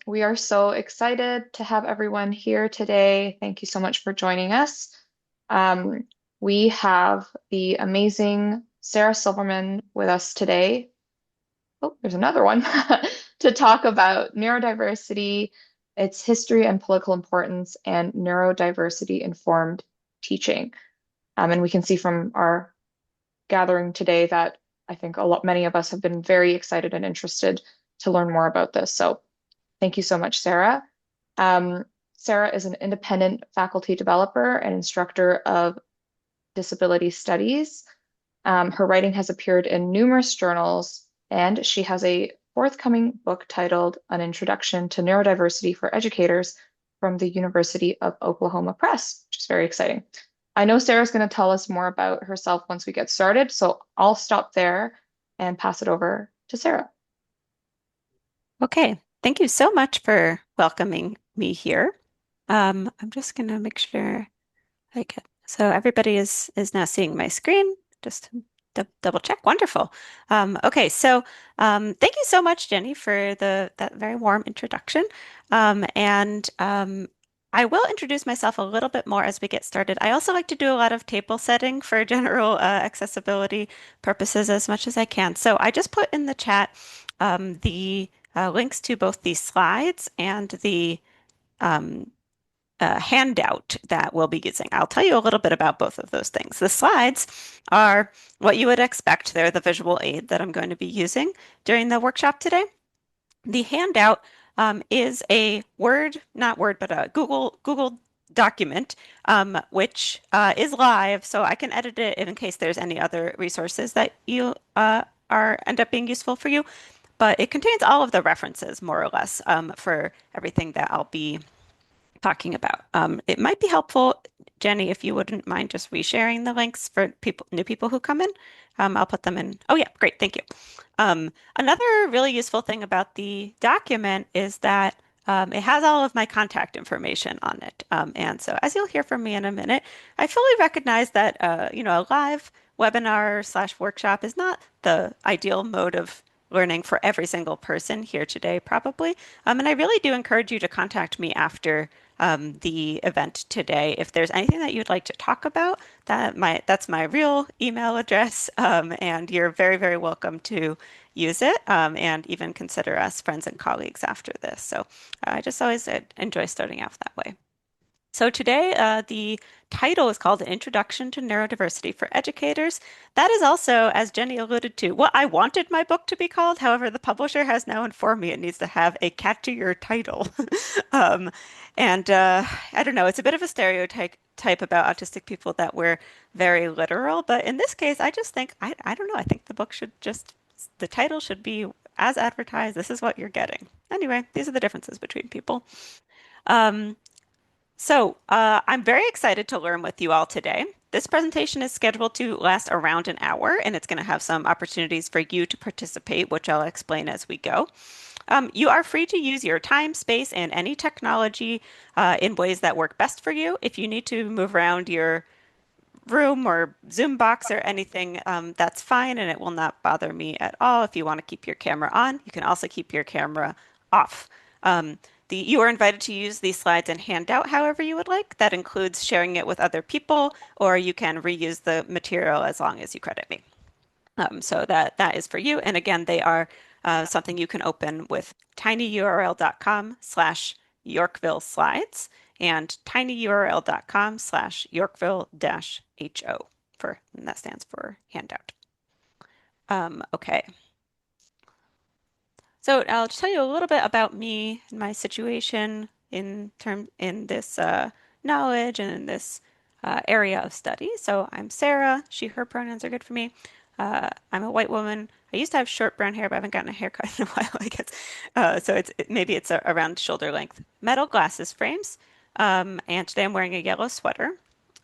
We are so excited to have everyone here today. Thank you so much for joining us. Um, we have the amazing Sarah Silverman with us today. Oh, there's another one to talk about neurodiversity, its history and political importance, and neurodiversity-informed teaching. And we can see from our gathering today that I think many of us have been very excited and interested to learn more about this. So thank you so much, Sarah. Um, Sarah is an independent faculty developer and instructor of disability studies. Her writing has appeared in numerous journals, and she has a forthcoming book titled An Introduction to Neurodiversity for Educators from the University of Oklahoma Press, which is very exciting. I know Sarah's going to tell us more about herself once we get started, so I'll stop there and pass it over to Sarah. Okay, thank you so much for welcoming me here. I'm just gonna make sure I get so everybody is now seeing my screen. Just to double check. Wonderful. Okay, so thank you so much, Jenny, for that very warm introduction. And I will introduce myself a little bit more as we get started. I also like to do a lot of table setting for general accessibility purposes as much as I can. So I just put in the chat the links to both the slides and the um, handout that we'll be using. I'll tell you a little bit about both of those things. The slides are what you would expect. They're the visual aid that I'm going to be using during the workshop today. The handout is a Word, not Word, but a Google document, which is live, so I can edit it in case there's any other resources that you end up being useful for you. But it contains all of the references, more or less, for everything that I'll be talking about. It might be helpful, Jenny, if you wouldn't mind just resharing the links for new people who come in. I'll put them in. Oh yeah, great, thank you. Another really useful thing about the document is that it has all of my contact information on it. And so as you'll hear from me in a minute, I fully recognize that a live webinar slash workshop is not the ideal mode of learning for every single person here today, probably. And I really do encourage you to contact me after the event today. If there's anything that you'd like to talk about, that's my real email address, and you're very, very welcome to use it, and even consider us friends and colleagues after this. So I just always enjoy starting off that way. So today, the title is called An Introduction to Neurodiversity for Educators. That is also, as Jenny alluded to, what I wanted my book to be called. However, the publisher has now informed me it needs to have a catchier title. Um, and I don't know, it's a bit of a stereotype about autistic people that we're very literal, but in this case, I just think, I don't know, I think the book should just, the title should be as advertised, this is what you're getting. Anyway, these are the differences between people. Um, I'm very excited to learn with you all today. This presentation is scheduled to last around an hour, and it's going to have some opportunities for you to participate, which I'll explain as we go. You are free to use your time, space, and any technology in ways that work best for you. If you need to move around your room or Zoom box or anything, that's fine, and it will not bother me at all. If you want to keep your camera on, you can also keep your camera off. You are invited to use these slides and handout however you would like. That includes sharing it with other people, or you can reuse the material as long as you credit me. So that is for you. And again, they are something you can open with tinyurl.com/Yorkville slides and tinyurl.com/Yorkville-HO and that stands for handout. Okay. So I'll just tell you a little bit about me and my situation in this knowledge and in this area of study. So I'm Sarah. She, her pronouns are good for me. I'm a white woman. I used to have short brown hair, but I haven't gotten a haircut in a while, I guess. So maybe it's around shoulder length. Metal glasses frames. And today I'm wearing a yellow sweater.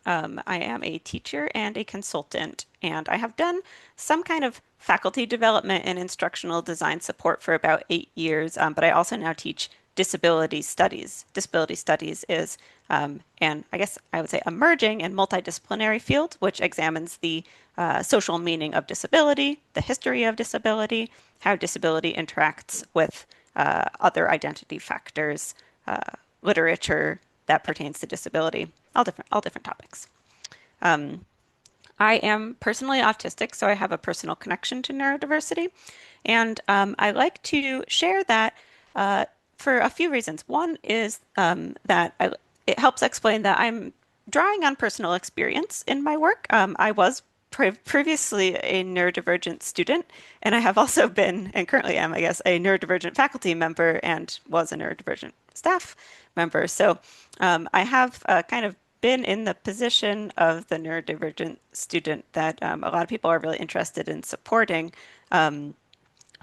I am a teacher and a consultant, and I have done some kind of faculty development and instructional design support for about 8 years, but I also now teach disability studies. Disability studies is, and I guess I would say, emerging and multidisciplinary field, which examines the social meaning of disability, the history of disability, how disability interacts with other identity factors, literature that pertains to disability, all different topics. Um, I am personally autistic, so I have a personal connection to neurodiversity. And I like to share that uh, for a few reasons. One is it helps explain that I'm drawing on personal experience in my work. I was previously a neurodivergent student, and I have also been, and currently am, I guess, a neurodivergent faculty member and was a neurodivergent staff member. So I have kind of been in the position of the neurodivergent student that a lot of people are really interested in supporting. Um,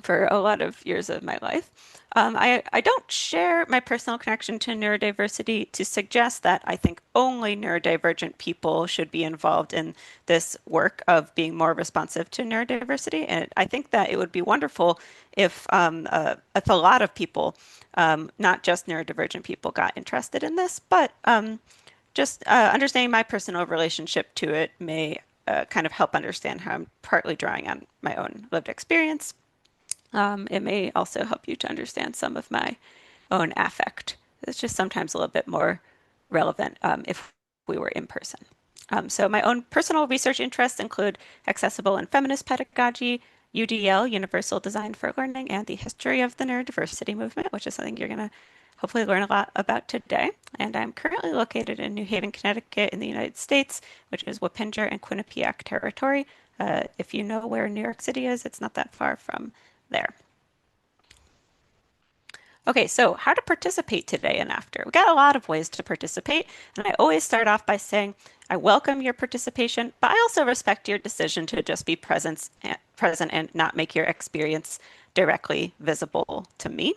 for a lot of years of my life. I don't share my personal connection to neurodiversity to suggest that I think only neurodivergent people should be involved in this work of being more responsive to neurodiversity. And I think that it would be wonderful if a lot of people, not just neurodivergent people, got interested in this, but just understanding my personal relationship to it may kind of help understand how I'm partly drawing on my own lived experience. It may also help you to understand some of my own affect. It's just sometimes a little bit more relevant if we were in person. So my own personal research interests include accessible and feminist pedagogy, UDL, Universal Design for Learning, and the history of the neurodiversity movement, which is something you're going to hopefully learn a lot about today. And I'm currently located in New Haven, Connecticut in the United States, which is Wappinger and Quinnipiac territory. If you know where New York City is, it's not that far from there. Okay, so how to participate today and after. We got a lot of ways to participate, and I always start off by saying I welcome your participation, but I also respect your decision to just be present and not make your experience directly visible to me.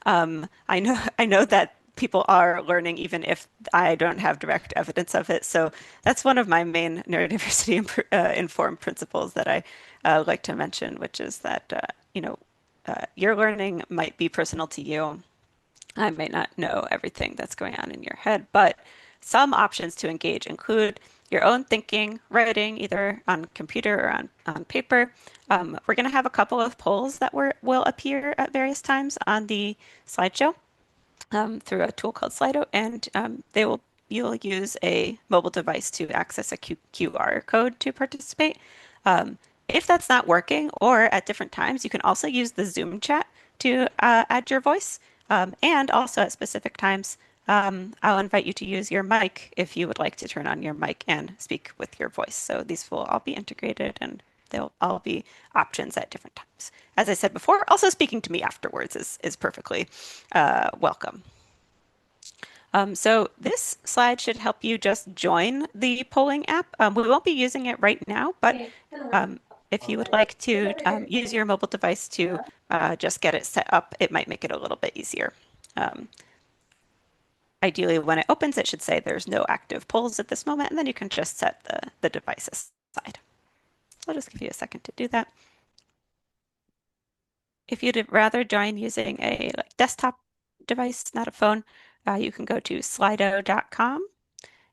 I know that people are learning even if I don't have direct evidence of it. So that's one of my main neurodiversity informed principles that I like to mention, which is that your learning might be personal to you. I may not know everything that's going on in your head, but some options to engage include your own thinking, writing, either on computer or on paper. We're going to have a couple of polls that will appear at various times on the slideshow through a tool called Slido, and you'll use a mobile device to access a QR code to participate. If that's not working or at different times, you can also use the Zoom chat to add your voice. And also at specific times, I'll invite you to use your mic if you would like to turn on your mic and speak with your voice. So these will all be integrated and they'll all be options at different times. As I said before, also speaking to me afterwards is perfectly welcome. So this slide should help you just join the polling app. We won't be using it right now, but if you would like to use your mobile device to just get it set up, it might make it a little bit easier. Um, Ideally, when it opens, it should say there's no active polls at this moment, and then you can just set the device aside. So I'll just give you a second to do that. If you'd rather join using a desktop device, not a phone, you can go to slido.com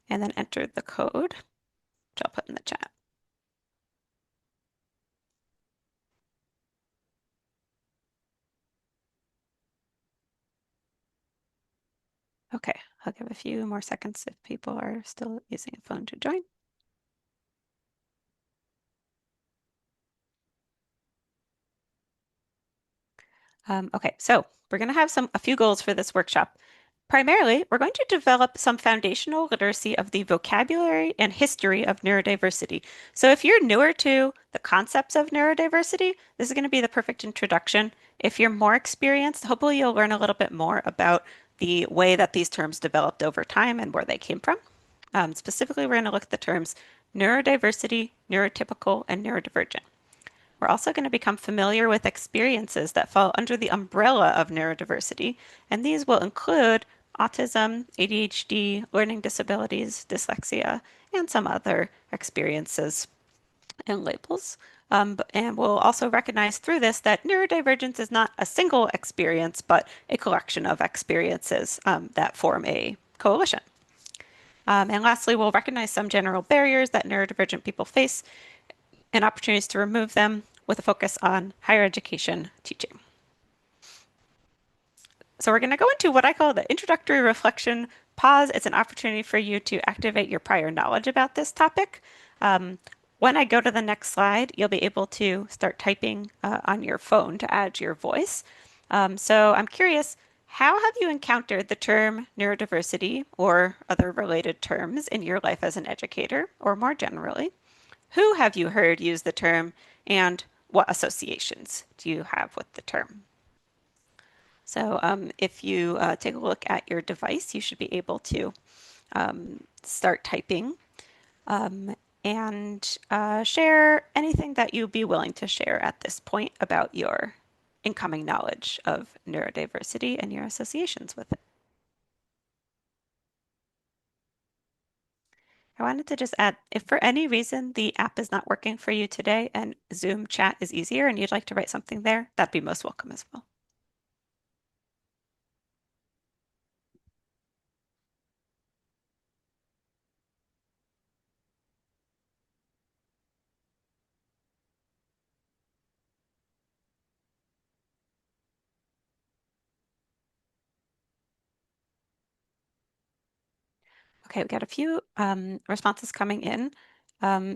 and then enter the code, which I'll put in the chat. Okay, I'll give a few more seconds if people are still using a phone to join. Okay, so we're going to have a few goals for this workshop. Primarily, we're going to develop some foundational literacy of the vocabulary and history of neurodiversity. So if you're newer to the concepts of neurodiversity, this is going to be the perfect introduction. If you're more experienced, hopefully you'll learn a little bit more about the way that these terms developed over time and where they came from. Specifically, we're going to look at the terms neurodiversity, neurotypical, and neurodivergent. We're also going to become familiar with experiences that fall under the umbrella of neurodiversity, and these will include autism, ADHD, learning disabilities, dyslexia, and some other experiences and labels. And we'll also recognize through this that neurodivergence is not a single experience, but a collection of experiences that form a coalition. And lastly, we'll recognize some general barriers that neurodivergent people face and opportunities to remove them with a focus on higher education teaching. So we're going to go into what I call the introductory reflection pause. It's an opportunity for you to activate your prior knowledge about this topic. Um, when I go to the next slide, you'll be able to start typing on your phone to add your voice. So I'm curious, how have you encountered the term neurodiversity or other related terms in your life as an educator, or more generally? Who have you heard use the term, and what associations do you have with the term? So if you take a look at your device, you should be able to start typing um, and share anything that you'd be willing to share at this point about your incoming knowledge of neurodiversity and your associations with it. I wanted to just add, if for any reason the app is not working for you today and Zoom chat is easier and you'd like to write something there, that'd be most welcome as well. Okay, we got a few responses coming in.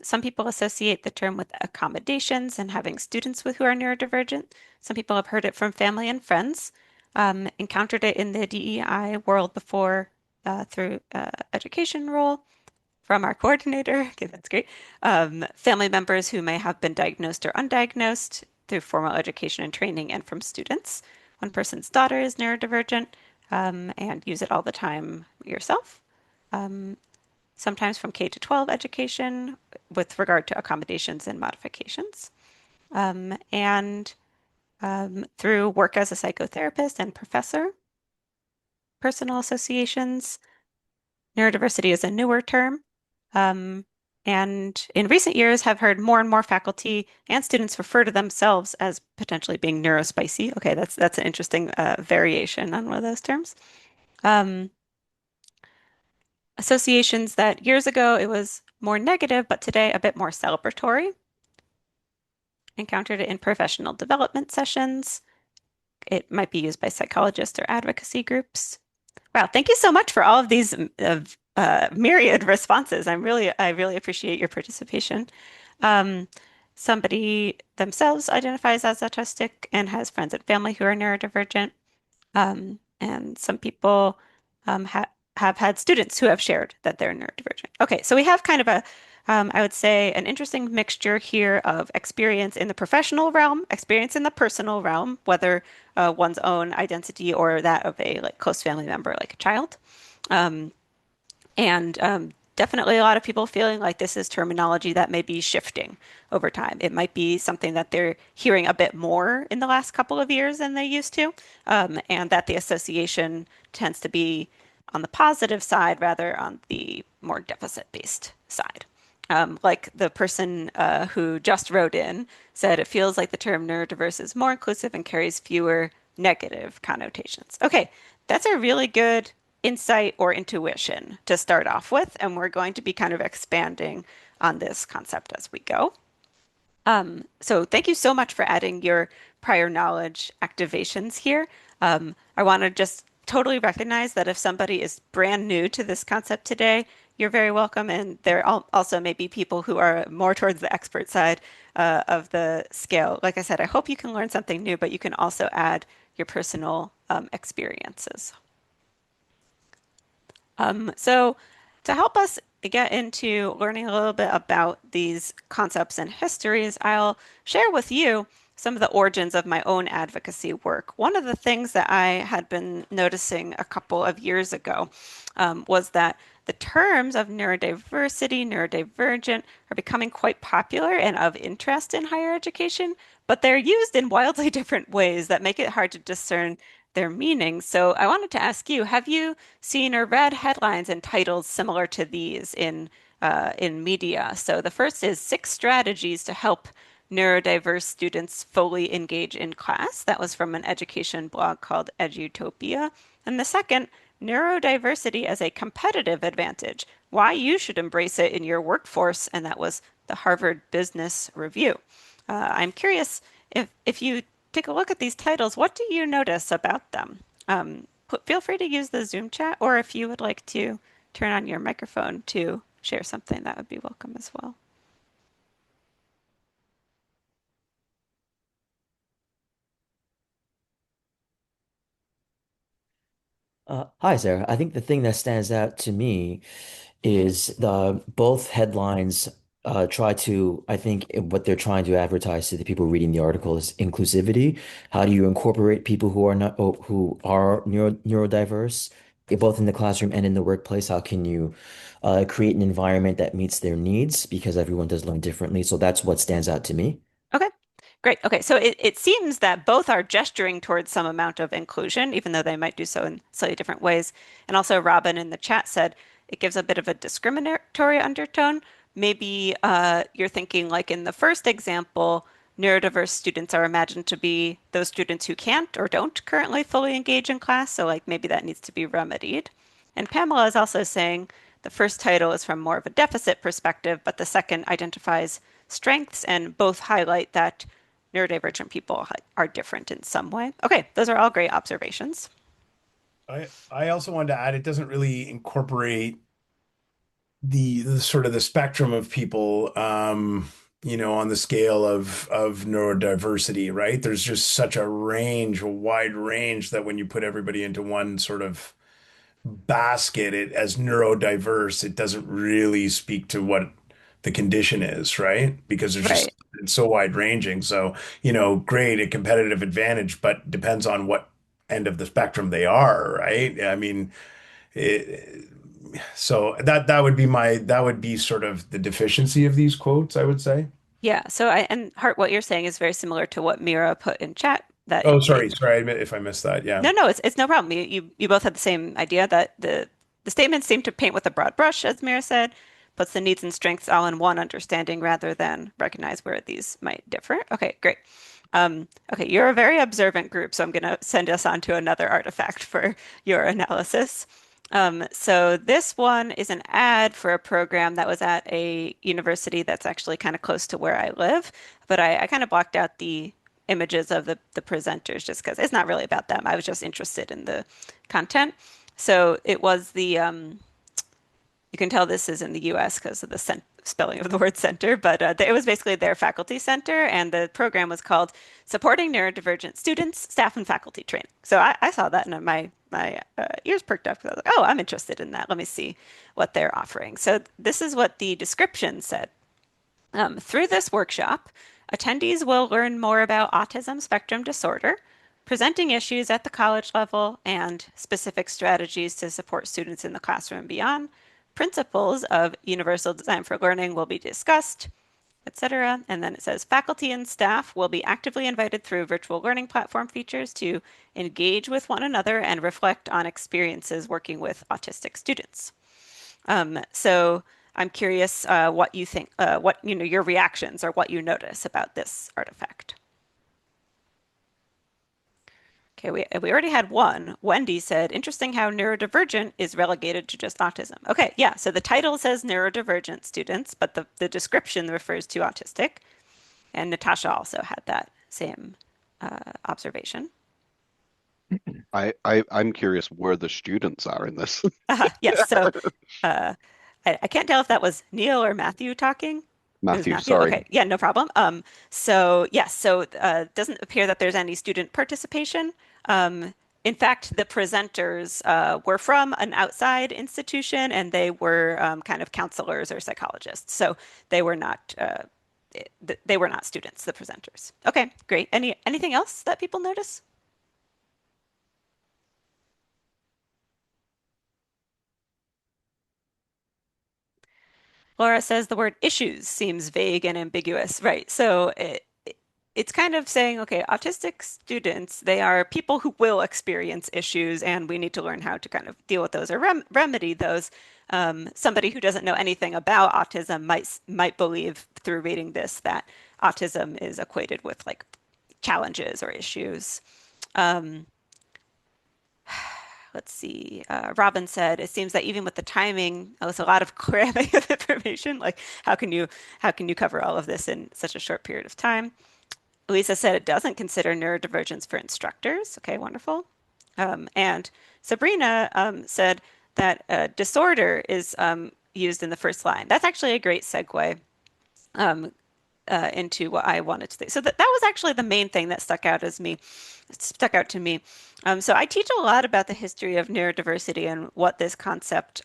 Some people associate the term with accommodations and having students with who are neurodivergent. Some people have heard it from family and friends, encountered it in the DEI world before through education role from our coordinator. Okay, that's great. Family members who may have been diagnosed or undiagnosed through formal education and training, and from students. One person's daughter is neurodivergent and use it all the time yourself. Um, Sometimes from K to 12 education with regard to accommodations and modifications, and through work as a psychotherapist and professor, personal associations. Neurodiversity is a newer term, um, and in recent years have heard more and more faculty and students refer to themselves as potentially being neurospicy. Okay, that's an interesting variation on one of those terms. Um, Associations that years ago it was more negative, but today a bit more celebratory. Encountered it in professional development sessions. It might be used by psychologists or advocacy groups. Wow, thank you so much for all of these myriad responses. I really appreciate your participation. Um, Somebody themselves identifies as autistic and has friends and family who are neurodivergent. And some people have had students who have shared that they're neurodivergent. Okay, so we have kind of I would say, an interesting mixture here of experience in the professional realm, experience in the personal realm, whether one's own identity or that of a like close family member, like a child. Um, and definitely a lot of people feeling like this is terminology that may be shifting over time. It might be something that they're hearing a bit more in the last couple of years than they used to, and that the association tends to be on the positive side rather on the more deficit-based side. Like the person who just wrote in said, it feels like the term neurodiverse is more inclusive and carries fewer negative connotations. Okay, that's a really good insight or intuition to start off with, and we're going to be kind of expanding on this concept as we go. So thank you so much for adding your prior knowledge activations here. I want to just totally recognize that if somebody is brand new to this concept today, you're very welcome. And there also may be people who are more towards the expert side of the scale. Like I said, I hope you can learn something new, but you can also add your personal experiences. So to help us get into learning a little bit about these concepts and histories, I'll share with you some of the origins of my own advocacy work. One of the things that I had been noticing a couple of years ago was that the terms of neurodiversity, neurodivergent are becoming quite popular and of interest in higher education, but they're used in wildly different ways that make it hard to discern their meaning. So I wanted to ask you, have you seen or read headlines and titles similar to these in media? So the first is Six Strategies to Help Neurodiverse Students Fully Engage in Class. That was from an education blog called Edutopia. And the second, Neurodiversity as a Competitive Advantage, Why You Should Embrace It in Your Workforce. And that was the Harvard Business Review. I'm curious if you take a look at these titles, what do you notice about them? Feel free to use the Zoom chat, or if you would like to turn on your microphone to share something, that would be welcome as well. Hi, Sarah. I think the thing that stands out to me is the both headlines try to, I think what they're trying to advertise to the people reading the article is inclusivity. How do you incorporate people who are not who are neurodiverse, both in the classroom and in the workplace? How can you create an environment that meets their needs because everyone does learn differently? So that's what stands out to me. Okay, great. Okay, so it seems that both are gesturing towards some amount of inclusion, even though they might do so in slightly different ways. And also, Robin in the chat said it gives a bit of a discriminatory undertone. Maybe you're thinking, like in the first example, neurodiverse students are imagined to be those students who can't or don't currently fully engage in class. So, like, maybe that needs to be remedied. And Pamela is also saying the first title is from more of a deficit perspective, but the second identifies strengths and both highlight that neurodivergent people are different in some way. Okay, those are all great observations. I also wanted to add it doesn't really incorporate the sort of the spectrum of people on the scale of neurodiversity, right? There's just such a range, a wide range that when you put everybody into one sort of basket it as neurodiverse, it doesn't really speak to what the condition is, right? Because there's just Right. it's so wide ranging. So, great, a competitive advantage, but depends on what end of the spectrum they are, right? I mean, it, so that would be sort of the deficiency of these quotes, I would say. Yeah. And Hart, what you're saying is very similar to what Mira put in chat that Oh, they, sorry, I admit if I missed that. Yeah. no, it's no problem. You both had the same idea that the statements seem to paint with a broad brush, as Mira said, puts the needs and strengths all in one understanding rather than recognize where these might differ. Okay, great. Okay, you're a very observant group, so I'm going to send us on to another artifact for your analysis. So this one is an ad for a program that was at a university that's actually kind of close to where I live, but I kind of blocked out the images of the presenters just because it's not really about them. I was just interested in the content. So it was you can tell this is in the US because of the spelling of the word center, but it was basically their faculty center, and the program was called Supporting Neurodivergent Students, Staff, and Faculty Training. So I saw that, and my ears perked up because I was like, oh, I'm interested in that. Let me see what they're offering. So this is what the description said. Through this workshop, attendees will learn more about autism spectrum disorder, presenting issues at the college level, and specific strategies to support students in the classroom and beyond. Principles of universal design for learning will be discussed, etc. And then it says faculty and staff will be actively invited through virtual learning platform features to engage with one another and reflect on experiences working with autistic students. So I'm curious what you think, what your reactions or what you notice about this artifact. Okay, we already had one. Wendy said, interesting how neurodivergent is relegated to just autism. Okay, yeah, so the title says neurodivergent students, but the description refers to autistic. And Natasha also had that same observation. I'm curious where the students are in this. Yes, so uh, I can't tell if that was Neil or Matthew talking. It was Matthew, Matthew. sorry. Okay, yeah, no problem. So yes, so it doesn't appear that there's any student participation. In fact, the presenters were from an outside institution, and they were kind of counselors or psychologists. So they were not they were not students, the presenters. Okay, great. Anything else that people notice? Laura says the word issues seems vague and ambiguous. Right. So it's kind of saying, okay, autistic students, they are people who will experience issues, and we need to learn how to kind of deal with those or remedy those. Somebody who doesn't know anything about autism might believe through reading this that autism is equated with like challenges or issues. Um, let's see. Robin said it seems that even with the timing, it's a lot of cramming of information. Like how can you cover all of this in such a short period of time? Lisa said it doesn't consider neurodivergence for instructors. Okay, wonderful. And Sabrina said that disorder is used in the first line. That's actually a great segue um, into what I wanted to say. So that was actually the main thing that stuck out to me. So I teach a lot about the history of neurodiversity and what this concept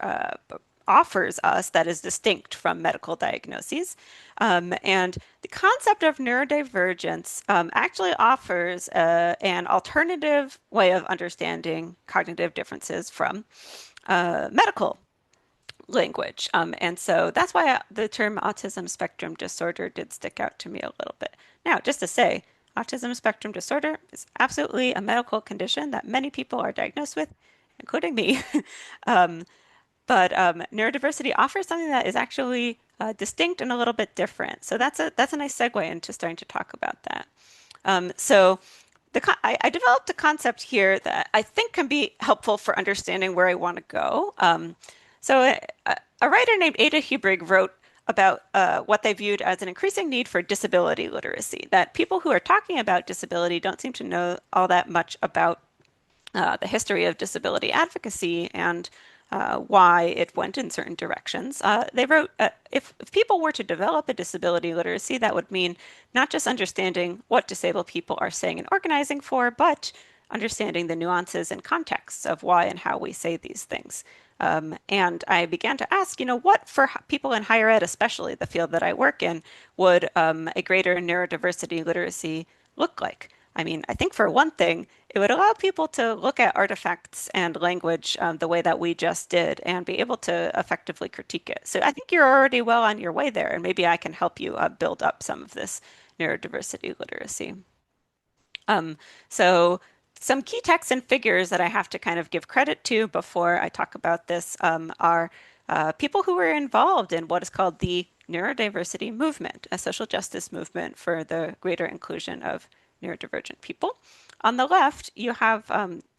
offers us that is distinct from medical diagnoses. And the concept of neurodivergence actually offers an alternative way of understanding cognitive differences from medical language. And so that's why the term autism spectrum disorder did stick out to me a little bit. Now, just to say, autism spectrum disorder is absolutely a medical condition that many people are diagnosed with, including me. um, but neurodiversity offers something that is actually distinct and a little bit different. So that's a nice segue into starting to talk about that. So I developed a concept here that I think can be helpful for understanding where I want to go. So a writer named Ada Hubrig wrote about what they viewed as an increasing need for disability literacy, that people who are talking about disability don't seem to know all that much about the history of disability advocacy and why it went in certain directions. They wrote, if people were to develop a disability literacy, that would mean not just understanding what disabled people are saying and organizing for, but understanding the nuances and contexts of why and how we say these things. And I began to ask, what for people in higher ed, especially the field that I work in, would a greater neurodiversity literacy look like? I mean, I think for one thing, it would allow people to look at artifacts and language the way that we just did and be able to effectively critique it. So I think you're already well on your way there, and maybe I can help you build up some of this neurodiversity literacy. Um, so some key texts and figures that I have to kind of give credit to before I talk about this are people who were involved in what is called the neurodiversity movement, a social justice movement for the greater inclusion of neurodivergent people. On the left, you have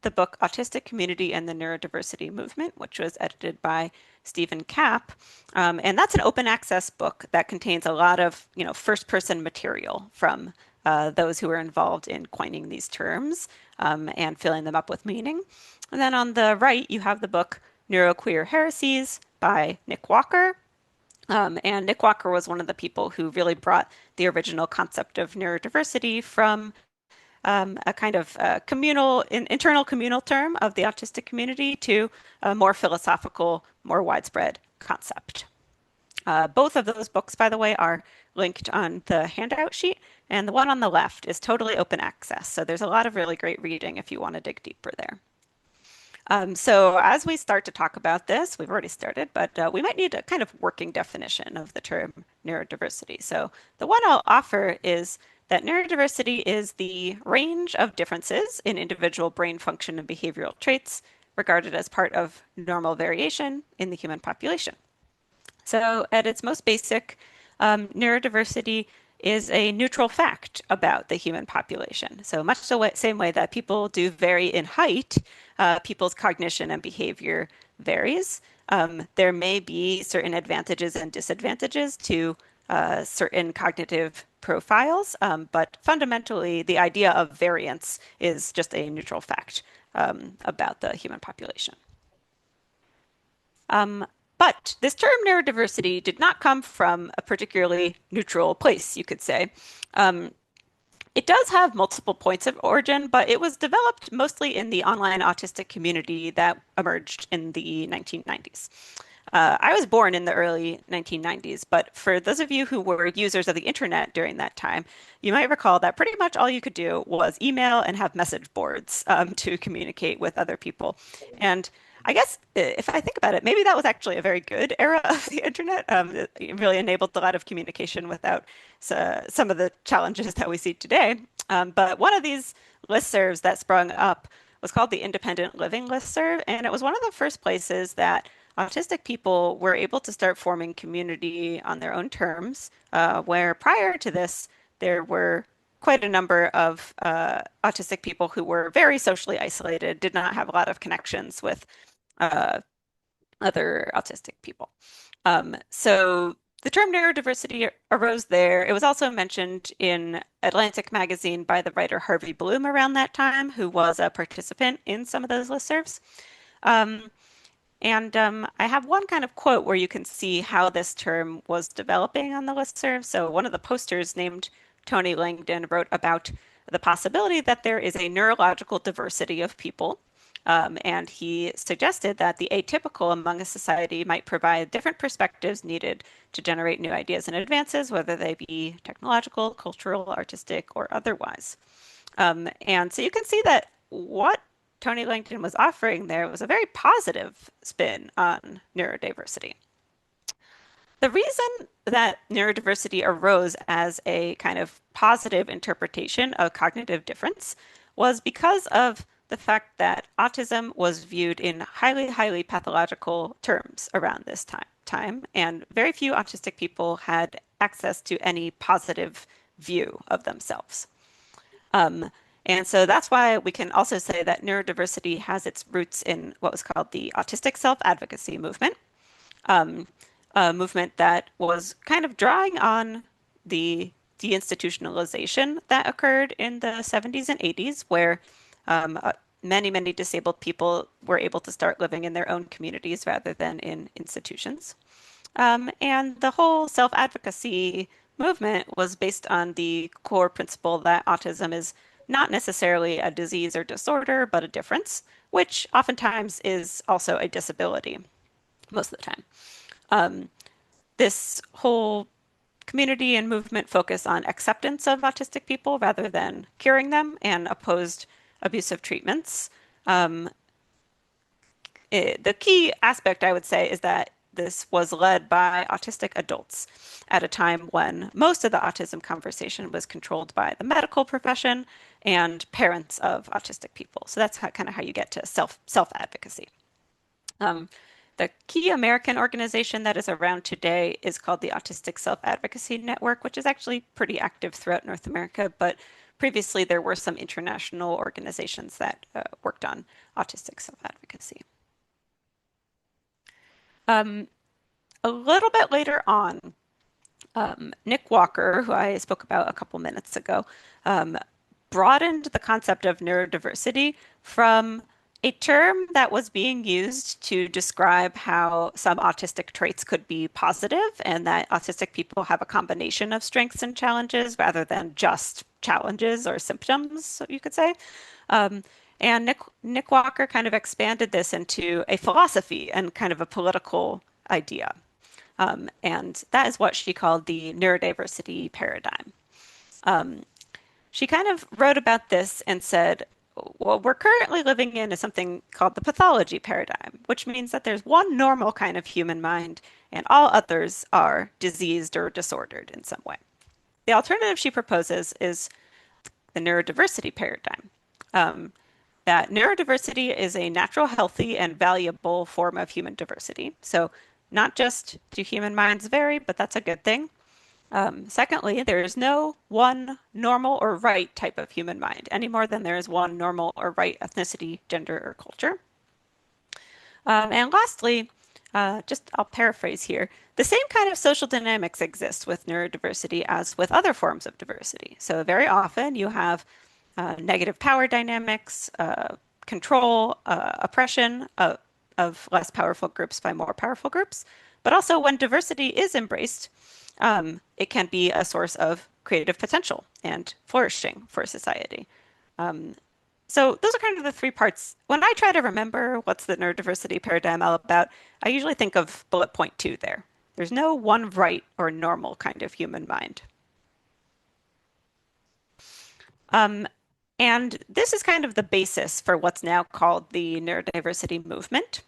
the book Autistic Community and the Neurodiversity Movement, which was edited by Stephen Kapp. And that's an open access book that contains a lot of, first person material from those who were involved in coining these terms and filling them up with meaning. And then on the right, you have the book Neuroqueer Heresies by Nick Walker. And Nick Walker was one of the people who really brought the original concept of neurodiversity from a kind of internal communal term of the autistic community to a more philosophical, more widespread concept. Both of those books, by the way, are linked on the handout sheet, and the one on the left is totally open access. So there's a lot of really great reading if you want to dig deeper there. So as we start to talk about this, we've already started, but we might need a kind of working definition of the term neurodiversity. So the one I'll offer is that neurodiversity is the range of differences in individual brain function and behavioral traits regarded as part of normal variation in the human population. So at its most basic, neurodiversity is a neutral fact about the human population. So much the same way that people do vary in height, people's cognition and behavior varies. There may be certain advantages and disadvantages to certain cognitive profiles, but fundamentally the idea of variance is just a neutral fact about the human population. But this term neurodiversity did not come from a particularly neutral place, you could say. It does have multiple points of origin, but it was developed mostly in the online autistic community that emerged in the 1990s. I was born in the early 1990s, but for those of you who were users of the internet during that time, you might recall that pretty much all you could do was email and have message boards to communicate with other people. And I guess if I think about it, maybe that was actually a very good era of the internet. It really enabled a lot of communication without some of the challenges that we see today. But one of these listservs that sprung up was called the Independent Living Listserv, and it was one of the first places that autistic people were able to start forming community on their own terms, where prior to this, there were quite a number of autistic people who were very socially isolated, did not have a lot of connections with other autistic people. So the term neurodiversity arose there. It was also mentioned in Atlantic magazine by the writer Harvey Bloom around that time, who was a participant in some of those listservs. Um, and I have one kind of quote where you can see how this term was developing on the listserv. So one of the posters named Tony Langdon wrote about the possibility that there is a neurological diversity of people. And he suggested that the atypical among a society might provide different perspectives needed to generate new ideas and advances, whether they be technological, cultural, artistic, or otherwise. And so you can see that what Tony Langdon was offering there was a very positive spin on neurodiversity. The reason that neurodiversity arose as a kind of positive interpretation of cognitive difference was because of the fact that autism was viewed in highly, highly pathological terms around this time, and very few autistic people had access to any positive view of themselves. And so that's why we can also say that neurodiversity has its roots in what was called the autistic self-advocacy movement, a movement that was kind of drawing on the deinstitutionalization that occurred in the 70s and 80s, where many, many disabled people were able to start living in their own communities rather than in institutions. And the whole self-advocacy movement was based on the core principle that autism is not necessarily a disease or disorder, but a difference, which oftentimes is also a disability most of the time. This whole community and movement focus on acceptance of autistic people rather than curing them and opposed abusive treatments. The key aspect, I would say, is that this was led by autistic adults at a time when most of the autism conversation was controlled by the medical profession and parents of autistic people. So that's kind of how you get to self-advocacy. The key American organization that is around today is called the Autistic Self-Advocacy Network, which is actually pretty active throughout North America, but previously there were some international organizations that worked on autistic self-advocacy. A little bit later on, Nick Walker, who I spoke about a couple minutes ago, broadened the concept of neurodiversity from a term that was being used to describe how some autistic traits could be positive and that autistic people have a combination of strengths and challenges rather than just challenges or symptoms, you could say. And Nick Walker kind of expanded this into a philosophy and kind of a political idea. And that is what she called the neurodiversity paradigm. She kind of wrote about this and said, what we're currently living in is something called the pathology paradigm, which means that there's one normal kind of human mind and all others are diseased or disordered in some way. The alternative she proposes is the neurodiversity paradigm. That neurodiversity is a natural, healthy, and valuable form of human diversity. So not just do human minds vary, but that's a good thing. Secondly, there is no one normal or right type of human mind, any more than there is one normal or right ethnicity, gender, or culture. And lastly, I'll paraphrase here, the same kind of social dynamics exist with neurodiversity as with other forms of diversity. So very often you have negative power dynamics, control, oppression of less powerful groups by more powerful groups. But also when diversity is embraced, it can be a source of creative potential and flourishing for society. So those are kind of the three parts. When I try to remember what's the neurodiversity paradigm all about, I usually think of bullet point 2 there. There's no one right or normal kind of human mind. And this is kind of the basis for what's now called the neurodiversity movement,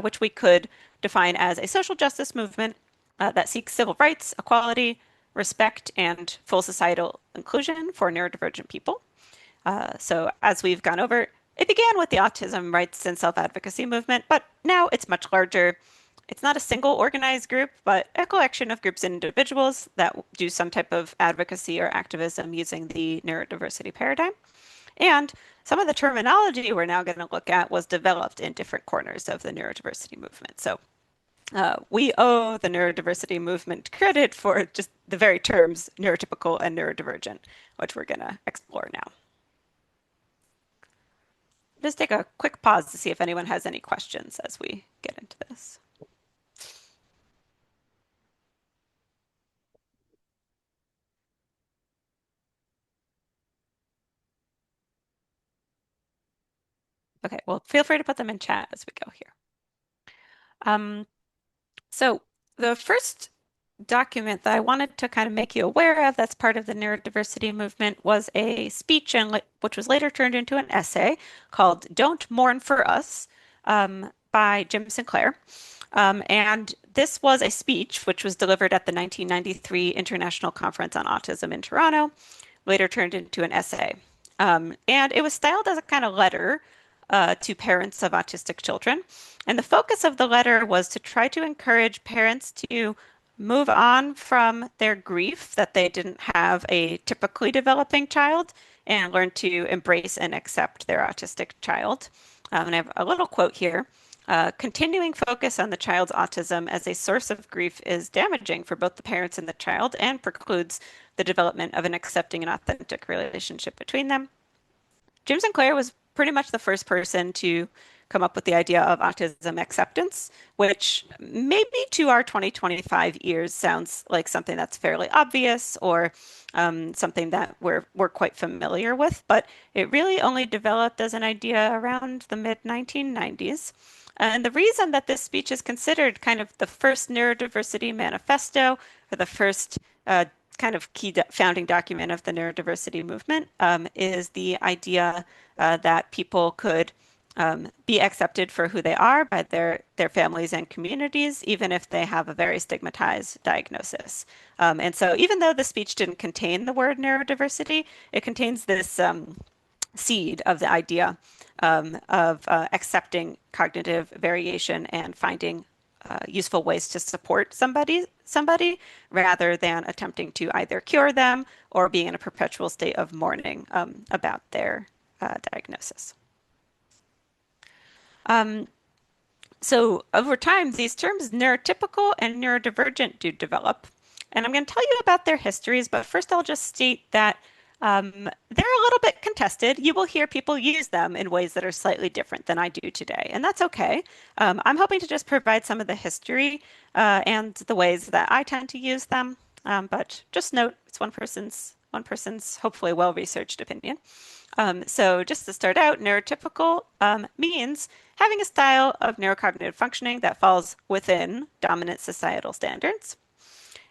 which we could define as a social justice movement that seeks civil rights, equality, respect, and full societal inclusion for neurodivergent people. So as we've gone over, it began with the autism rights and self-advocacy movement, but now it's much larger. It's not a single organized group, but a collection of groups and individuals that do some type of advocacy or activism using the neurodiversity paradigm. And some of the terminology we're now going to look at was developed in different corners of the neurodiversity movement. So We owe the neurodiversity movement credit for just the very terms neurotypical and neurodivergent, which we're going to explore now. Just take a quick pause to see if anyone has any questions as we get into this. Okay, well, feel free to put them in chat as we go here. So the first document that I wanted to kind of make you aware of that's part of the neurodiversity movement was a speech, and which was later turned into an essay called "Don't Mourn for Us" by Jim Sinclair. And this was a speech which was delivered at the 1993 International Conference on Autism in Toronto, later turned into an essay. And it was styled as a kind of letter to parents of autistic children. And the focus of the letter was to try to encourage parents to move on from their grief that they didn't have a typically developing child and learn to embrace and accept their autistic child. And I have a little quote here. Continuing focus on the child's autism as a source of grief is damaging for both the parents and the child and precludes the development of an accepting and authentic relationship between them. Jim Sinclair was pretty much the first person to come up with the idea of autism acceptance, which maybe to our 2025 ears sounds like something that's fairly obvious or something that we're quite familiar with, but it really only developed as an idea around the mid 1990s. And the reason that this speech is considered kind of the first neurodiversity manifesto or the first kind of key founding document of the neurodiversity movement is the idea that people could be accepted for who they are by their families and communities, even if they have a very stigmatized diagnosis. And so even though the speech didn't contain the word neurodiversity, it contains this seed of the idea of accepting cognitive variation and finding useful ways to support somebody rather than attempting to either cure them or being in a perpetual state of mourning about their diagnosis. So over time, these terms neurotypical and neurodivergent do develop. And I'm going to tell you about their histories, but first I'll just state that they're a little bit contested. You will hear people use them in ways that are slightly different than I do today, and that's okay. I'm hoping to just provide some of the history and the ways that I tend to use them, but just note it's one person's hopefully well-researched opinion. So just to start out, neurotypical means having a style of neurocognitive functioning that falls within dominant societal standards.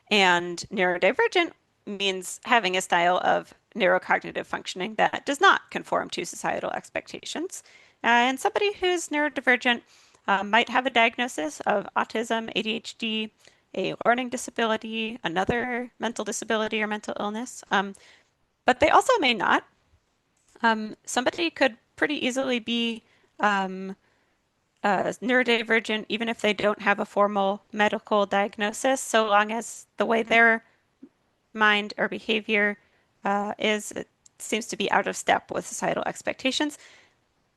And neurodivergent means having a style of neurocognitive functioning that does not conform to societal expectations. And somebody who's neurodivergent might have a diagnosis of autism, ADHD, a learning disability, another mental disability or mental illness, but they also may not. Somebody could pretty easily be neurodivergent even if they don't have a formal medical diagnosis, so long as the way their mind or behavior it seems to be out of step with societal expectations.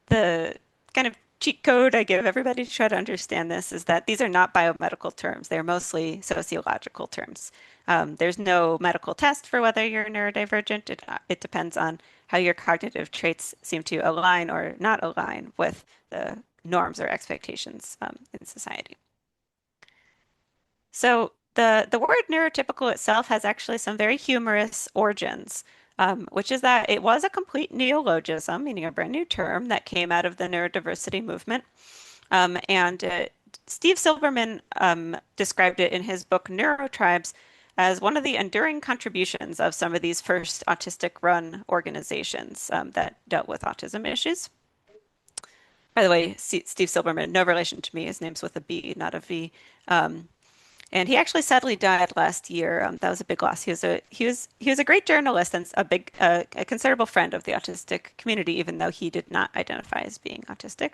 The kind of cheat code I give everybody to try to understand this is that these are not biomedical terms. They're mostly sociological terms. There's no medical test for whether you're neurodivergent. It depends on how your cognitive traits seem to align or not align with the norms or expectations in society. So the word neurotypical itself has actually some very humorous origins, which is that it was a complete neologism, meaning a brand new term that came out of the neurodiversity movement. And Steve Silverman described it in his book Neurotribes as one of the enduring contributions of some of these first autistic-run organizations that dealt with autism issues. By the way, Steve Silverman, no relation to me. His name's with a B, not a V. And he actually sadly died last year. That was a big loss. He was a great journalist and a considerable friend of the autistic community, even though he did not identify as being autistic.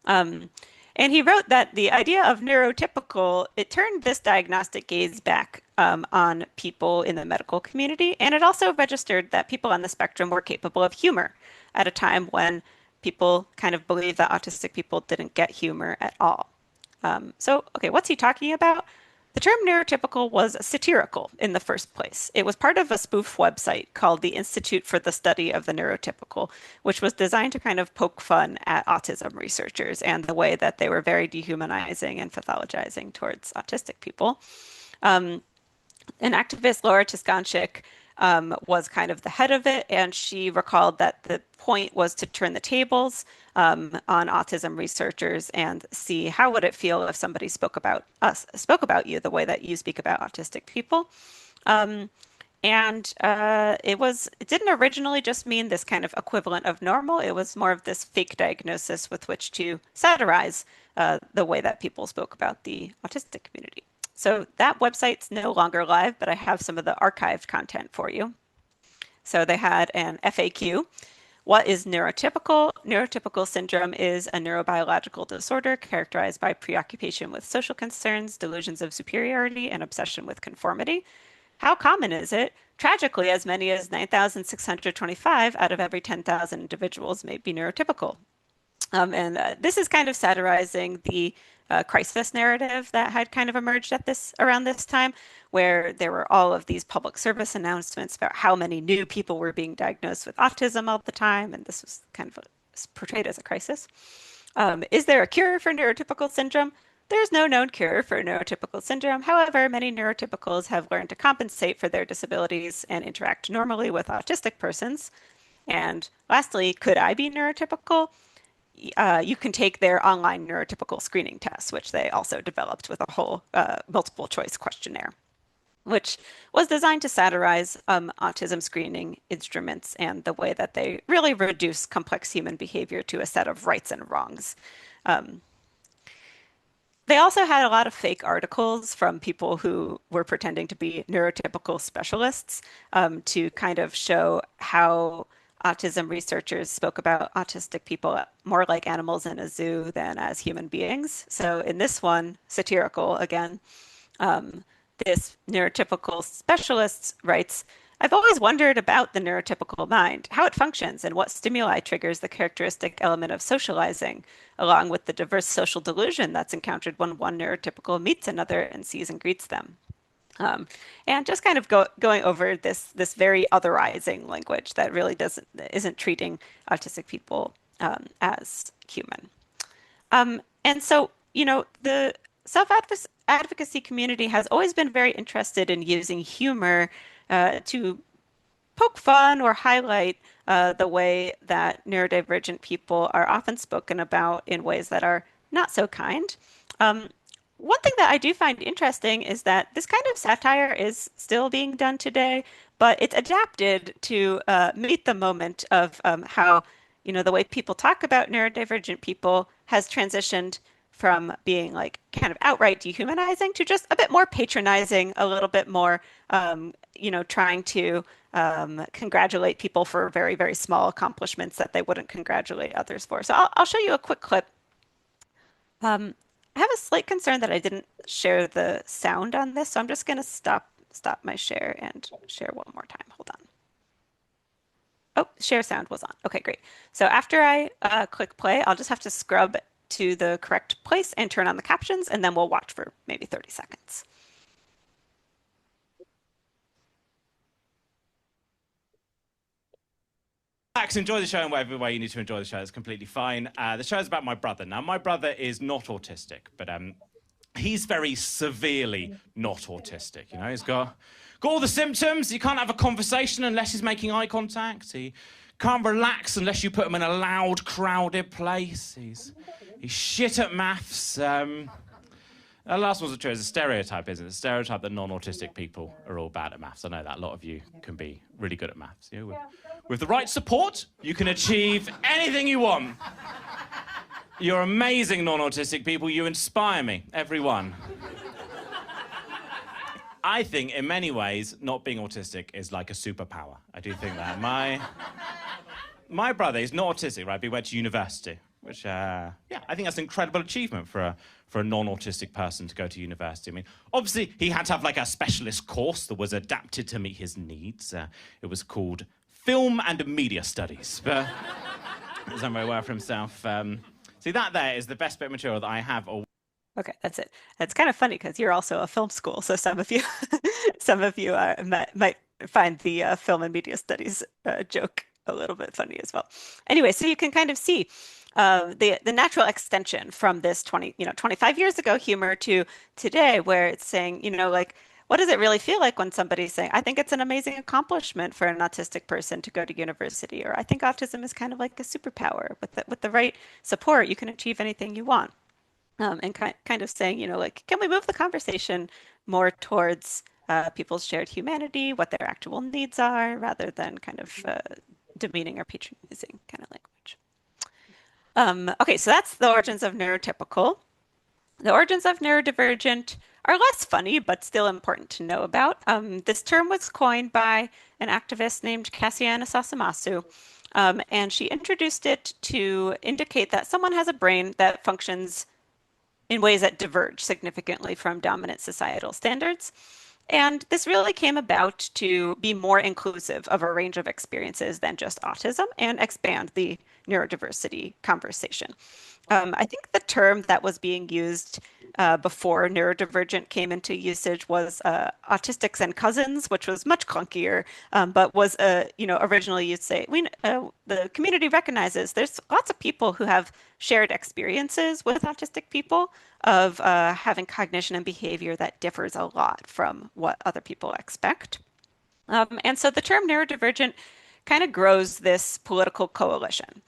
And he wrote that the idea of neurotypical, it turned this diagnostic gaze back on people in the medical community, and it also registered that people on the spectrum were capable of humor at a time when people kind of believed that autistic people didn't get humor at all. Okay, what's he talking about? The term neurotypical was satirical in the first place. It was part of a spoof website called the Institute for the Study of the Neurotypical, which was designed to kind of poke fun at autism researchers and the way that they were very dehumanizing and pathologizing towards autistic people. Um, an activist, Laura Tiskanchik, was kind of the head of it, and she recalled that the point was to turn the tables on autism researchers and see how would it feel if somebody spoke about you the way that you speak about autistic people. Um, it didn't originally just mean this kind of equivalent of normal. It was more of this fake diagnosis with which to satirize the way that people spoke about the autistic community. So that website's no longer live, but I have some of the archived content for you. So they had an FAQ. What is neurotypical? Neurotypical syndrome is a neurobiological disorder characterized by preoccupation with social concerns, delusions of superiority, and obsession with conformity. How common is it? Tragically, as many as 9,625 out of every 10,000 individuals may be neurotypical. This is kind of satirizing the crisis narrative that had kind of emerged around this time, where there were all of these public service announcements about how many new people were being diagnosed with autism all the time, and this was kind of portrayed as a crisis. Is there a cure for neurotypical syndrome? There's no known cure for neurotypical syndrome. However, many neurotypicals have learned to compensate for their disabilities and interact normally with autistic persons. And lastly, could I be neurotypical? You can take their online neurotypical screening test, which they also developed with a whole multiple choice questionnaire, which was designed to satirize autism screening instruments and the way that they really reduce complex human behavior to a set of rights and wrongs. They also had a lot of fake articles from people who were pretending to be neurotypical specialists to kind of show how autism researchers spoke about autistic people more like animals in a zoo than as human beings. So in this one, satirical again, this neurotypical specialist writes, I've always wondered about the neurotypical mind, how it functions, and what stimuli triggers the characteristic element of socializing, along with the diverse social delusion that's encountered when one neurotypical meets another and sees and greets them. And just kind of going over this very otherizing language that really isn't treating autistic people as human. And so, the self-advocacy community has always been very interested in using humor to poke fun or highlight the way that neurodivergent people are often spoken about in ways that are not so kind. One thing that I do find interesting is that this kind of satire is still being done today, but it's adapted to meet the moment of how, the way people talk about neurodivergent people has transitioned from being like kind of outright dehumanizing to just a bit more patronizing, a little bit more, trying to congratulate people for very, very small accomplishments that they wouldn't congratulate others for. So I'll show you a quick clip. I have a slight concern that I didn't share the sound on this, so I'm just going to stop my share and share one more time. Hold on. Oh, share sound was on. Okay, great. So after I click play, I'll just have to scrub to the correct place and turn on the captions, and then we'll watch for maybe 30 seconds. Relax, enjoy the show in whatever way you need to enjoy the show. It's completely fine. The show is about my brother. Now, my brother is not autistic, but he's very severely not autistic. He's got all the symptoms. He can't have a conversation unless he's making eye contact. He can't relax unless you put him in a loud, crowded place. He's shit at maths. The last one's true. It's a stereotype, isn't it? A stereotype that non-autistic people are all bad at maths. I know that a lot of you can be really good at maths. With the right support, you can achieve anything you want. You're amazing non-autistic people. You inspire me, everyone. I think, in many ways, not being autistic is like a superpower. I do think that. My brother is not autistic, right? But he went to university, which, I think that's an incredible achievement for a non-autistic person to go to university. I mean, obviously, he had to have, like, a specialist course that was adapted to meet his needs. It was called Film and Media Studies, but he was done very well for himself. See, that there is the best bit of material that I have. Okay, that's it. It's kind of funny because you're also a film school, so some of you, some of you might find the film and media studies joke a little bit funny as well. Anyway, so you can kind of see the natural extension from this 25 years ago humor to today, where it's saying, like, what does it really feel like when somebody's saying, I think it's an amazing accomplishment for an autistic person to go to university, or I think autism is kind of like a superpower. With the right support, you can achieve anything you want. And kind of saying, like, can we move the conversation more towards people's shared humanity, what their actual needs are, rather than kind of demeaning or patronizing kind of language. Okay, so that's the origins of neurotypical. The origins of neurodivergent are less funny, but still important to know about. This term was coined by an activist named Cassiana Sasamasu, and she introduced it to indicate that someone has a brain that functions in ways that diverge significantly from dominant societal standards. And this really came about to be more inclusive of a range of experiences than just autism and expand the neurodiversity conversation. I think the term that was being used before neurodivergent came into usage was autistics and cousins, which was much clunkier, but was originally you'd say the community recognizes there's lots of people who have shared experiences with autistic people of having cognition and behavior that differs a lot from what other people expect. And so the term neurodivergent kind of grows this political coalition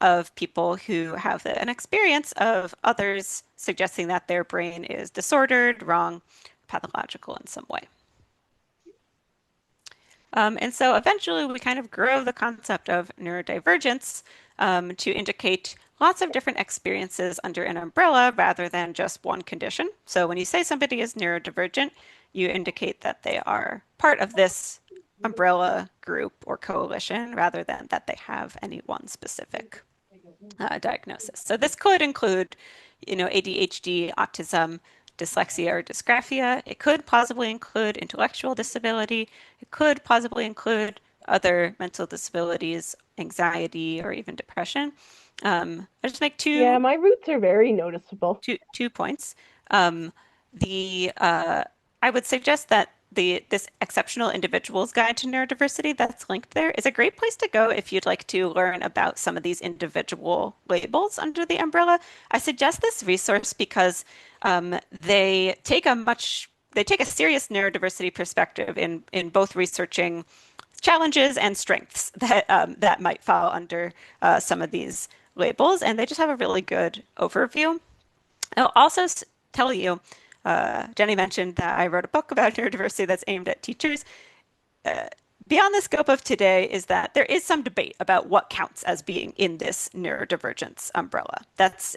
of people who have an experience of others suggesting that their brain is disordered, wrong, pathological in some way. And so eventually we kind of grow the concept of neurodivergence to indicate lots of different experiences under an umbrella rather than just one condition. So when you say somebody is neurodivergent, you indicate that they are part of this umbrella group or coalition rather than that they have any one specific diagnosis. So this could include, ADHD, autism, dyslexia or dysgraphia. It could possibly include intellectual disability. It could possibly include other mental disabilities, anxiety, or even depression. I just make Yeah, my roots are very noticeable. two points. Um, I would suggest that this exceptional individuals guide to neurodiversity that's linked there is a great place to go if you'd like to learn about some of these individual labels under the umbrella. I suggest this resource because they take a serious neurodiversity perspective in both researching challenges and strengths that might fall under some of these labels, and they just have a really good overview. I'll also tell you, Jenny mentioned that I wrote a book about neurodiversity that's aimed at teachers. Beyond the scope of today is that there is some debate about what counts as being in this neurodivergence umbrella. That's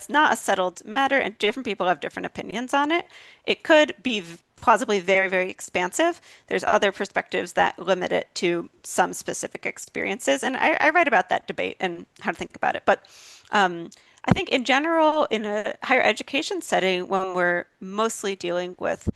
not a settled matter, and different people have different opinions on it. It could be possibly very, very expansive. There's other perspectives that limit it to some specific experiences, and I write about that debate and how to think about it. But I think in general, in a higher education setting, when we're mostly dealing with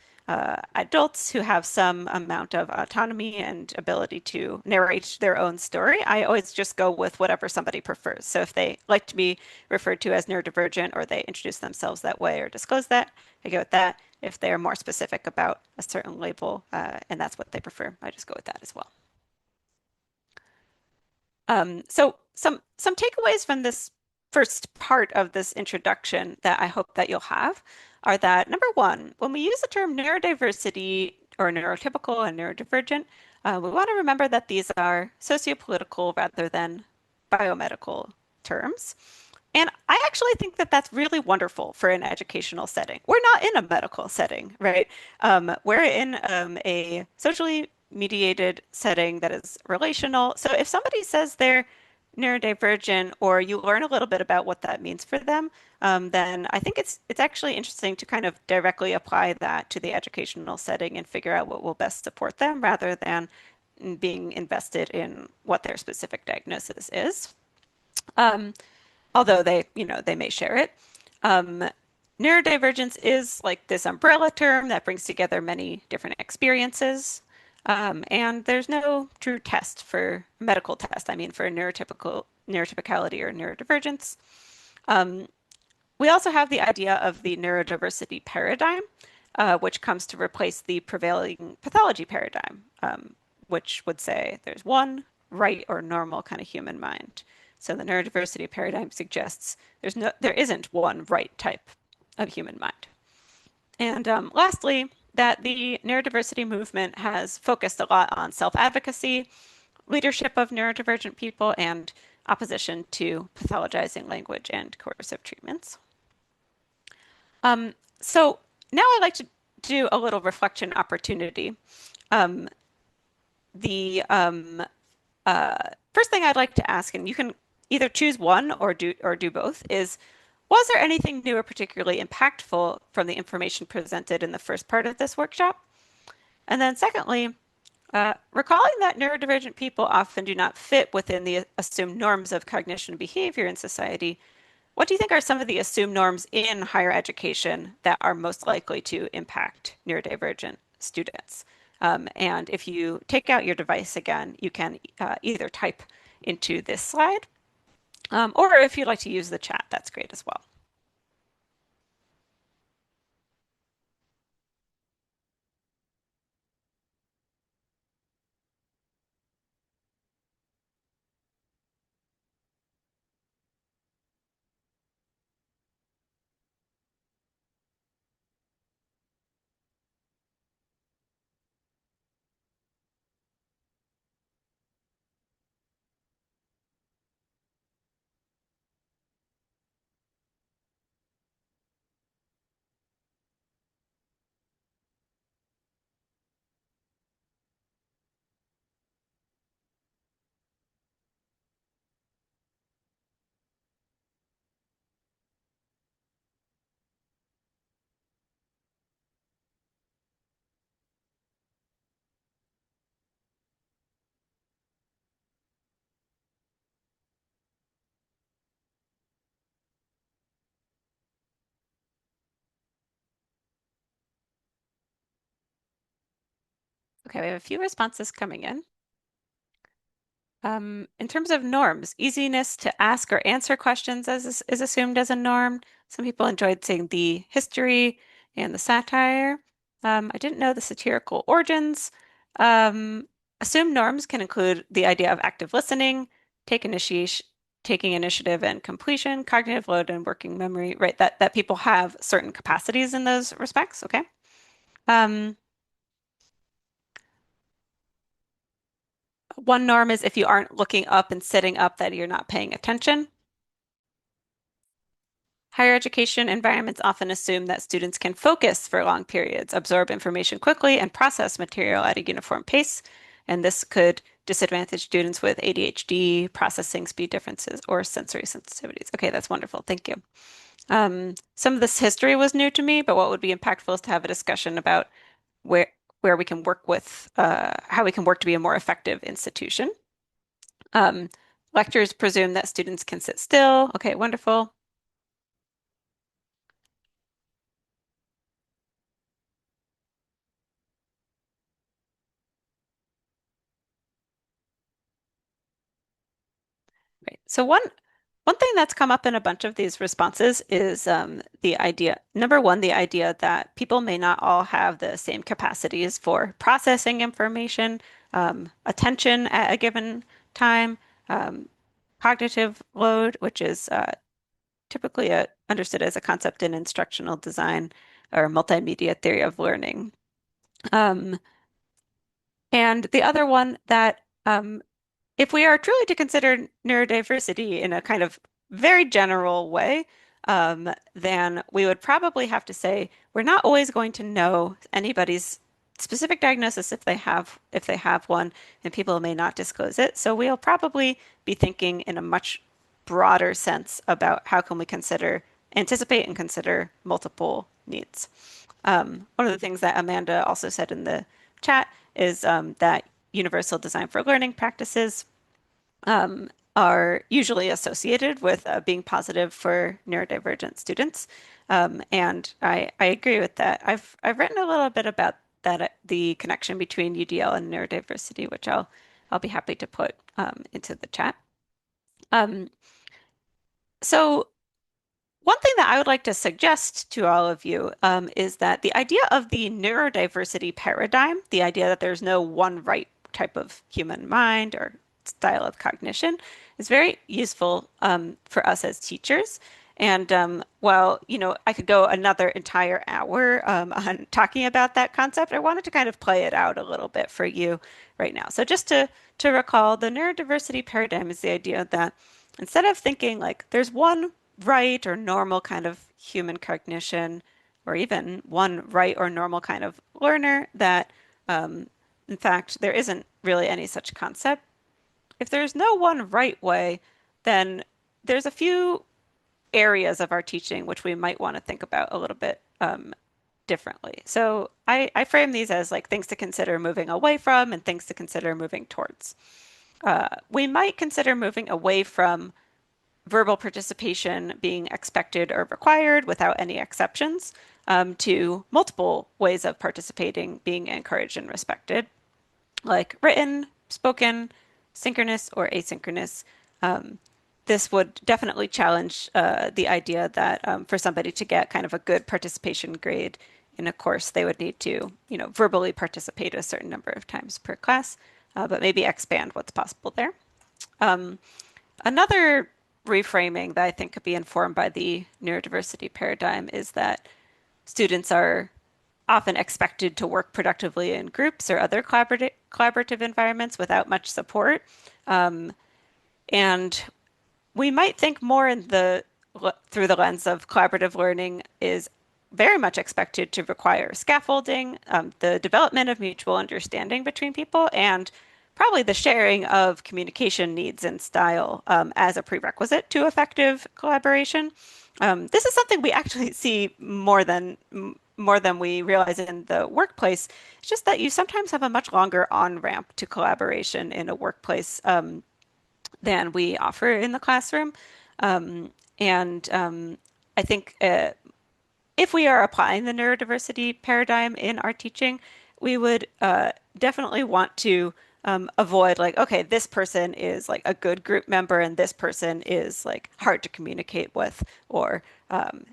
adults who have some amount of autonomy and ability to narrate their own story, I always just go with whatever somebody prefers. So if they like to be referred to as neurodivergent or they introduce themselves that way or disclose that, I go with that. If they're more specific about a certain label and that's what they prefer, I just go with that as well. So some takeaways from this first part of this introduction that I hope that you'll have are that number one, when we use the term neurodiversity or neurotypical and neurodivergent, we want to remember that these are sociopolitical rather than biomedical terms. And I actually think that that's really wonderful for an educational setting. We're not in a medical setting, right? We're in a socially mediated setting that is relational. So if somebody says they're neurodivergent or you learn a little bit about what that means for them, then I think it's actually interesting to kind of directly apply that to the educational setting and figure out what will best support them rather than being invested in what their specific diagnosis is. Although they may share it. Neurodivergence is like this umbrella term that brings together many different experiences. And there's no true test for medical test. I mean, for neurotypicality or neurodivergence. We also have the idea of the neurodiversity paradigm, which comes to replace the prevailing pathology paradigm, which would say there's one right or normal kind of human mind. So the neurodiversity paradigm suggests there isn't one right type of human mind. And lastly, that the neurodiversity movement has focused a lot on self-advocacy, leadership of neurodivergent people, and opposition to pathologizing language and coercive treatments. So now I'd like to do a little reflection opportunity. Um, the first thing I'd like to ask, and you can either choose one or do both, is was there anything new or particularly impactful from the information presented in the first part of this workshop? And then secondly, recalling that neurodivergent people often do not fit within the assumed norms of cognition and behavior in society, what do you think are some of the assumed norms in higher education that are most likely to impact neurodivergent students? And if you take out your device again, you can either type into this slide, or if you'd like to use the chat, that's great as well. Okay, we have a few responses coming in. In terms of norms, easiness to ask or answer questions is assumed as a norm. Some people enjoyed seeing the history and the satire. I didn't know the satirical origins. Assumed norms can include the idea of active listening, taking initiative and completion, cognitive load and working memory, right? That people have certain capacities in those respects, okay? One norm is if you aren't looking up and sitting up, that you're not paying attention. Higher education environments often assume that students can focus for long periods, absorb information quickly, and process material at a uniform pace. And this could disadvantage students with ADHD, processing speed differences, or sensory sensitivities. Okay, that's wonderful. Thank you. Some of this history was new to me, but what would be impactful is to have a discussion about where where we can work with how we can work to be a more effective institution. Um, Lectures presume that students can sit still. Okay, wonderful. Right. So one thing that's come up in a bunch of these responses is the idea, number one, the idea that people may not all have the same capacities for processing information, attention at a given time, um, cognitive load, which is typically understood as a concept in instructional design or multimedia theory of learning. Um, and the other one that if we are truly to consider neurodiversity in a kind of very general way, then we would probably have to say we're not always going to know anybody's specific diagnosis if they have one, and people may not disclose it. So we'll probably be thinking in a much broader sense about how can we anticipate and consider multiple needs. One of the things that Amanda also said in the chat is that universal design for learning practices are usually associated with being positive for neurodivergent students. And I agree with that. I've written a little bit about that, the connection between UDL and neurodiversity, which I'll be happy to put into the chat. So one thing that I would like to suggest to all of you is that the idea of the neurodiversity paradigm, the idea that there's no one right type of human mind or style of cognition, is very useful for us as teachers. And while, I could go another entire hour on talking about that concept, I wanted to kind of play it out a little bit for you right now. So just to recall, the neurodiversity paradigm is the idea that instead of thinking like there's one right or normal kind of human cognition, or even one right or normal kind of learner, that in fact, there isn't really any such concept. If there's no one right way, then there's a few areas of our teaching which we might want to think about a little bit differently. So I frame these as like things to consider moving away from and things to consider moving towards. We might consider moving away from verbal participation being expected or required without any exceptions to multiple ways of participating being encouraged and respected, like written, spoken, synchronous, or asynchronous. This would definitely challenge the idea that for somebody to get kind of a good participation grade in a course, they would need to, verbally participate a certain number of times per class, but maybe expand what's possible there. Another reframing that I think could be informed by the neurodiversity paradigm is that students are often expected to work productively in groups or other collaborative environments without much support. And we might think more through the lens of collaborative learning is very much expected to require scaffolding, the development of mutual understanding between people, and probably the sharing of communication needs and style as a prerequisite to effective collaboration. This is something we actually see more than we realize in the workplace. It's just that you sometimes have a much longer on-ramp to collaboration in a workplace than we offer in the classroom. I think if we are applying the neurodiversity paradigm in our teaching, we would definitely want to avoid like, okay, this person is like a good group member and this person is like hard to communicate with or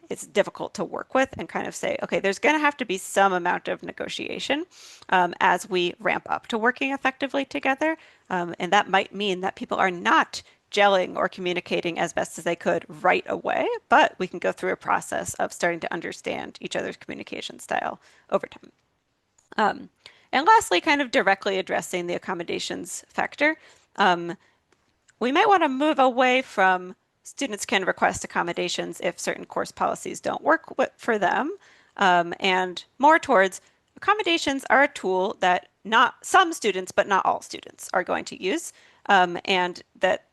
it's difficult to work with, and kind of say, okay, there's going to have to be some amount of negotiation as we ramp up to working effectively together. And that might mean that people are not gelling or communicating as best as they could right away, but we can go through a process of starting to understand each other's communication style over time. And lastly, kind of directly addressing the accommodations factor, we might want to move away from students can request accommodations if certain course policies don't work for them, and more towards accommodations are a tool that not some students, but not all students are going to use, and that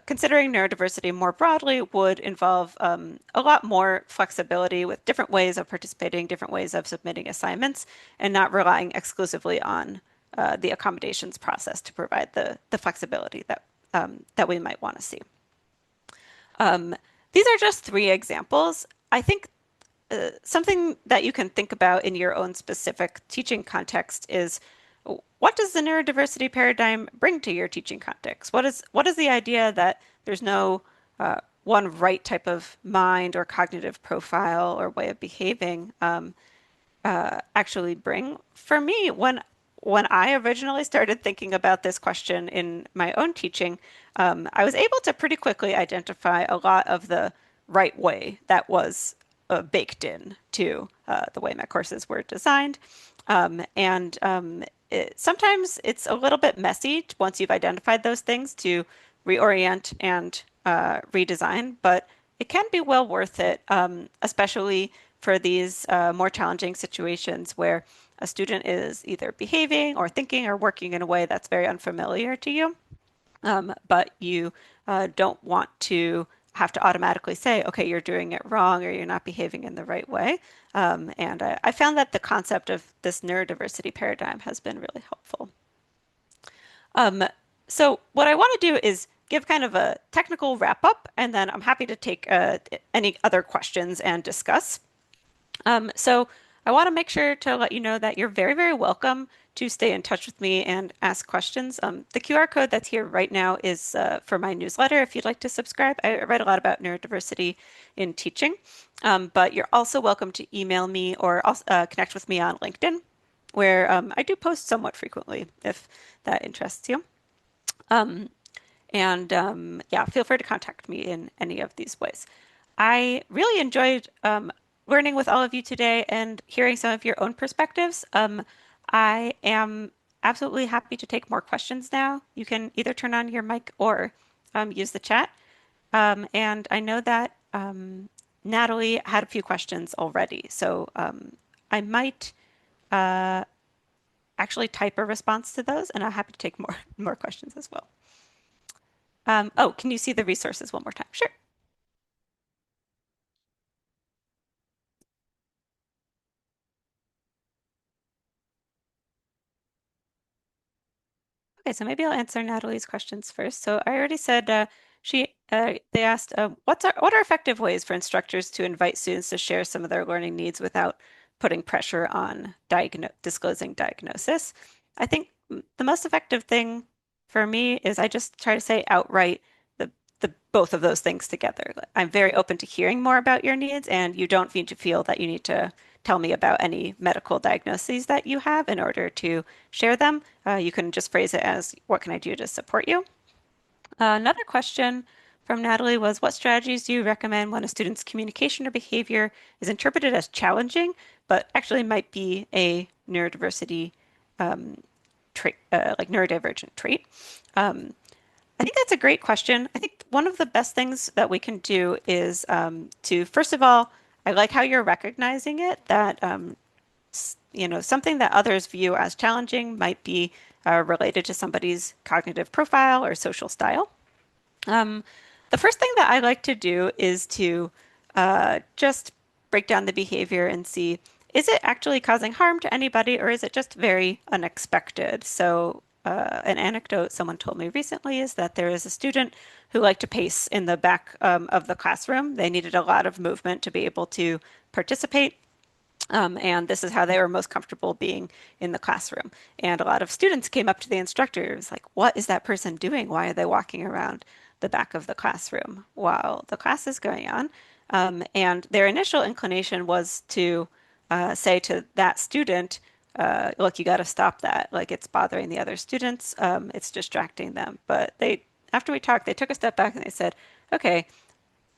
considering neurodiversity more broadly would involve a lot more flexibility with different ways of participating, different ways of submitting assignments, and not relying exclusively on the accommodations process to provide the flexibility that we might want to see. These are just 3 examples. I think something that you can think about in your own specific teaching context is, what does the neurodiversity paradigm bring to your teaching context? What is the idea that there's no one right type of mind or cognitive profile or way of behaving actually bring? For me, when I originally started thinking about this question in my own teaching, I was able to pretty quickly identify a lot of the right way that was baked in to the way my courses were designed. Sometimes it's a little bit messy once you've identified those things to reorient and redesign, but it can be well worth it, especially for these more challenging situations where a student is either behaving or thinking or working in a way that's very unfamiliar to you, but you don't want to have to automatically say, okay, you're doing it wrong or you're not behaving in the right way. And I found that the concept of this neurodiversity paradigm has been really helpful. So what I want to do is give kind of a technical wrap up, and then I'm happy to take any other questions and discuss. So I want to make sure to let you know that you're very, very welcome to stay in touch with me and ask questions. The QR code that's here right now is for my newsletter if you'd like to subscribe. I write a lot about neurodiversity in teaching, but you're also welcome to email me or connect with me on LinkedIn, where I do post somewhat frequently if that interests you. Yeah, feel free to contact me in any of these ways. I really enjoyed learning with all of you today and hearing some of your own perspectives. I am absolutely happy to take more questions now. You can either turn on your mic or use the chat. And I know that Natalie had a few questions already, so I might actually type a response to those, and I'm happy to take more questions as well. Oh, can you see the resources one more time? Sure. Okay, so maybe I'll answer Natalie's questions first. So I already said they asked what are effective ways for instructors to invite students to share some of their learning needs without putting pressure on disclosing diagnosis. I think the most effective thing for me is I just try to say outright the both of those things together. I'm very open to hearing more about your needs, and you don't need to feel that you need to tell me about any medical diagnoses that you have in order to share them. You can just phrase it as, what can I do to support you? Another question from Natalie was, what strategies do you recommend when a student's communication or behavior is interpreted as challenging, but actually might be a neurodiversity trait, like neurodivergent trait? I think that's a great question. I think one of the best things that we can do is to, first of all, I like how you're recognizing it, that something that others view as challenging might be related to somebody's cognitive profile or social style. The first thing that I like to do is to just break down the behavior and see, is it actually causing harm to anybody, or is it just very unexpected? So an anecdote someone told me recently is that there is a student who liked to pace in the back of the classroom. They needed a lot of movement to be able to participate. And this is how they were most comfortable being in the classroom. And a lot of students came up to the instructor. It was like, what is that person doing? Why are they walking around the back of the classroom while the class is going on? And their initial inclination was to say to that student, look, you got to stop that. Like, it's bothering the other students. It's distracting them. But after we talked, they took a step back and they said, okay,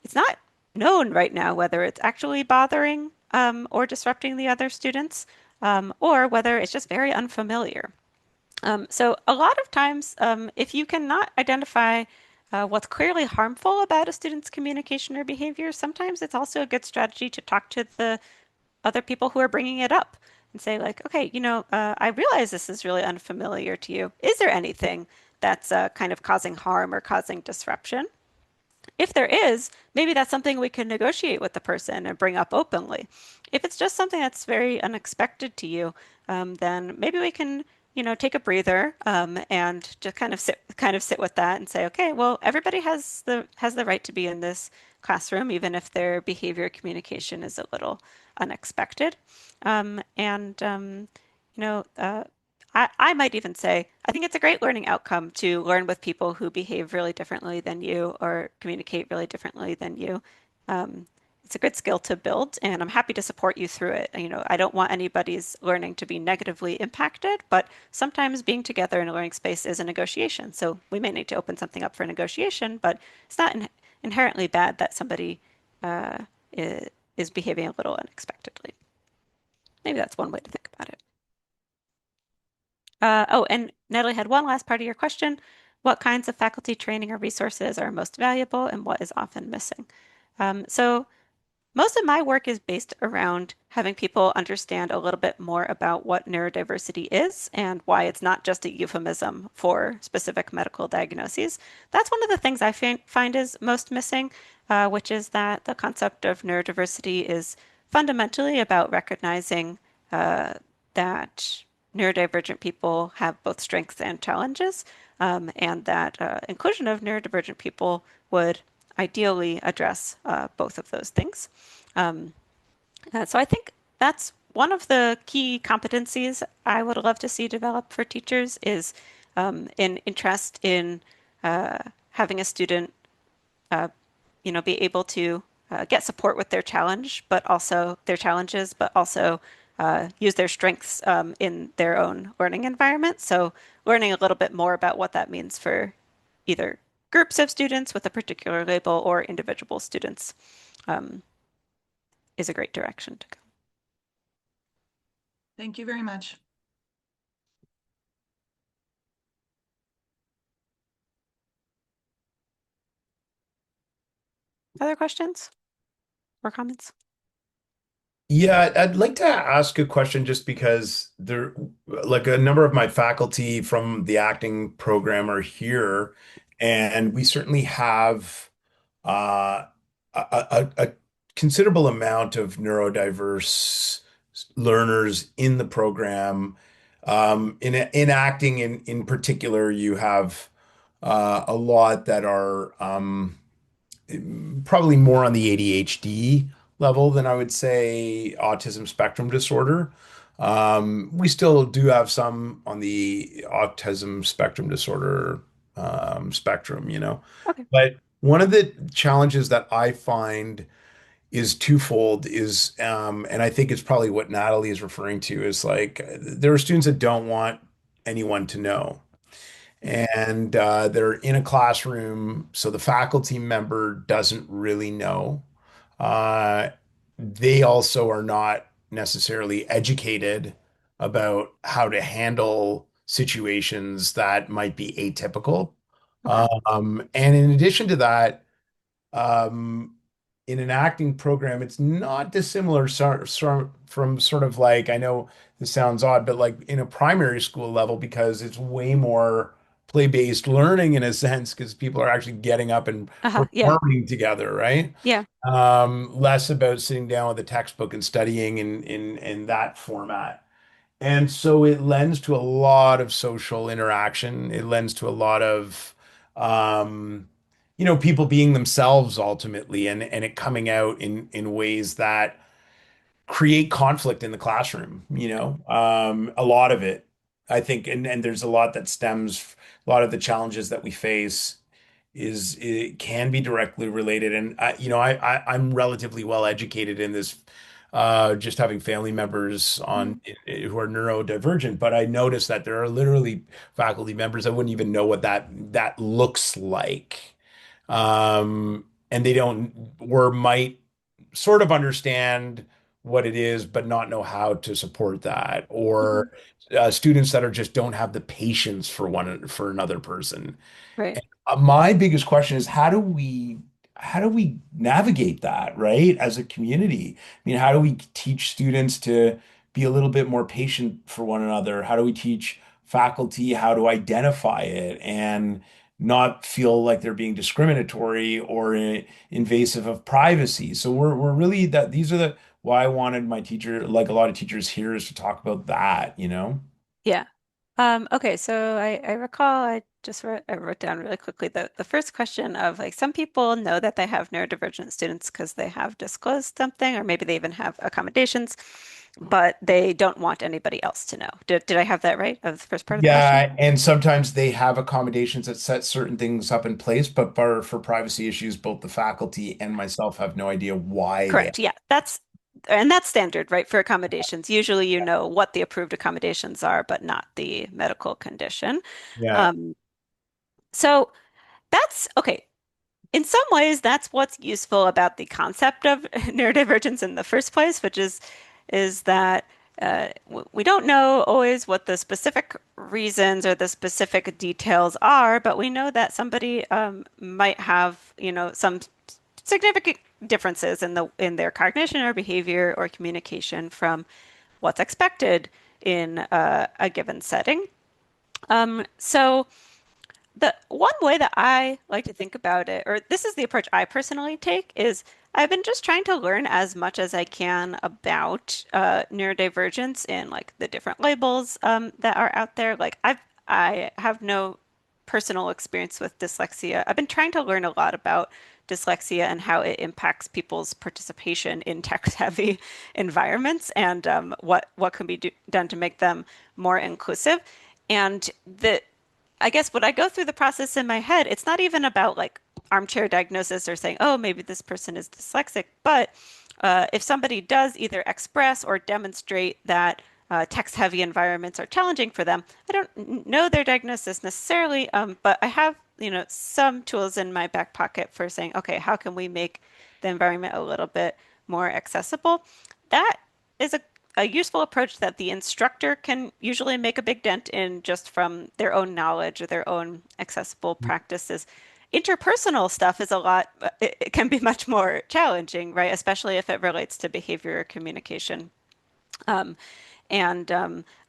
it's not known right now whether it's actually bothering or disrupting the other students, or whether it's just very unfamiliar. So a lot of times, if you cannot identify what's clearly harmful about a student's communication or behavior, sometimes it's also a good strategy to talk to the other people who are bringing it up and say, like, okay, I realize this is really unfamiliar to you. Is there anything that's kind of causing harm or causing disruption? If there is, maybe that's something we can negotiate with the person and bring up openly. If it's just something that's very unexpected to you, then maybe we can, take a breather and just kind of sit with that and say, okay, well, everybody has the right to be in this classroom, even if their behavior communication is a little unexpected. I might even say, I think it's a great learning outcome to learn with people who behave really differently than you or communicate really differently than you. It's a good skill to build, and I'm happy to support you through it. I don't want anybody's learning to be negatively impacted, but sometimes being together in a learning space is a negotiation. So we may need to open something up for negotiation, but it's not inherently bad that somebody is behaving a little unexpectedly. Maybe that's one way to think about it. Oh, and Natalie had one last part of your question. What kinds of faculty training or resources are most valuable and what is often missing? So most of my work is based around having people understand a little bit more about what neurodiversity is and why it's not just a euphemism for specific medical diagnoses. That's one of the things I find is most missing, which is that the concept of neurodiversity is fundamentally about recognizing that neurodivergent people have both strengths and challenges, and that inclusion of neurodivergent people would ideally address both of those things. So I think that's one of the key competencies I would love to see develop for teachers is an interest in having a student uh, be able to get support with their challenge, but also their challenges, but also use their strengths in their own learning environment. So learning a little bit more about what that means for either groups of students with a particular label or individual students um, is a great direction to go. Thank you very much. Other questions or comments? Yeah, I'd like to ask a question just because like a number of my faculty from the acting program are here, and we certainly have uh, a considerable amount of neurodiverse learners in the program. In acting, in particular, you have a lot that are probably more on the ADHD level than I would say autism spectrum disorder. We still do have some on the autism spectrum disorder spectrum, you know. Okay. But one of the challenges that I find is twofold and I think it's probably what Natalie is referring to is like there are students that don't want anyone to know. And they're in a classroom, so the faculty member doesn't really know. Uh, they also are not necessarily educated about how to handle situations that might be atypical. Okay. And in addition to that, um, in an acting program, it's not dissimilar from sort of like, I know this sounds odd, but like in a primary school level, because it's way more play-based learning in a sense, because people are actually getting up and Yeah. performing together, right? Yeah. Less about sitting down with a textbook and studying in that format. And so it lends to a lot of social interaction. It lends to a lot of, um, people being themselves ultimately, and it coming out in ways that create conflict in the classroom. A lot of it, I think, and there's a lot that stems, a lot of the challenges that we face is it can be directly related. And I'm relatively well educated in this, just having family members on who are neurodivergent, but I noticed that there are literally faculty members that wouldn't even know what that looks like. And they don't or might sort of understand what it is, but not know how to support that, Mhm. or students that are just don't have the patience for another person. Right. My biggest question is how do we navigate that, right? As a community. I mean, how do we teach students to be a little bit more patient for one another? How do we teach faculty how to identify it and not feel like they're being discriminatory or invasive of privacy? So we're really that these are the why I wanted my teacher, like a lot of teachers here, is to talk about that, you know? Yeah. Okay, so I recall I wrote down really quickly the first question of like some people know that they have neurodivergent students because they have disclosed something, or maybe they even have accommodations, but they don't want anybody else to know. Did I have that right of the first part of the question? Yeah, and sometimes they have accommodations that set certain things up in place, but for privacy issues, both the faculty and myself have no idea why they. Correct. Yeah, that's standard, right, for accommodations. Usually you know what the approved accommodations are, but not the medical condition. Yeah, Um, so that's okay. In some ways, that's what's useful about the concept of neurodivergence in the first place, which is that we don't know always what the specific reasons or the specific details are, but we know that somebody might have, some significant differences in their cognition or behavior or communication from what's expected in a given setting. So. The one way that I like to think about it, or this is the approach I personally take, is I've been just trying to learn as much as I can about neurodivergence in like the different labels that are out there. Like I have no personal experience with dyslexia. I've been trying to learn a lot about dyslexia and how it impacts people's participation in text-heavy environments, and what can be done to make them more inclusive. And I guess when I go through the process in my head, it's not even about like armchair diagnosis or saying, oh, maybe this person is dyslexic, but if somebody does either express or demonstrate that text-heavy environments are challenging for them, I don't know their diagnosis necessarily, but I have, some tools in my back pocket for saying, okay, how can we make the environment a little bit more accessible? That is a useful approach that the instructor can usually make a big dent in just from their own knowledge or their own accessible practices. Interpersonal stuff is it can be much more challenging, right? Especially if it relates to behavior or communication. Um, and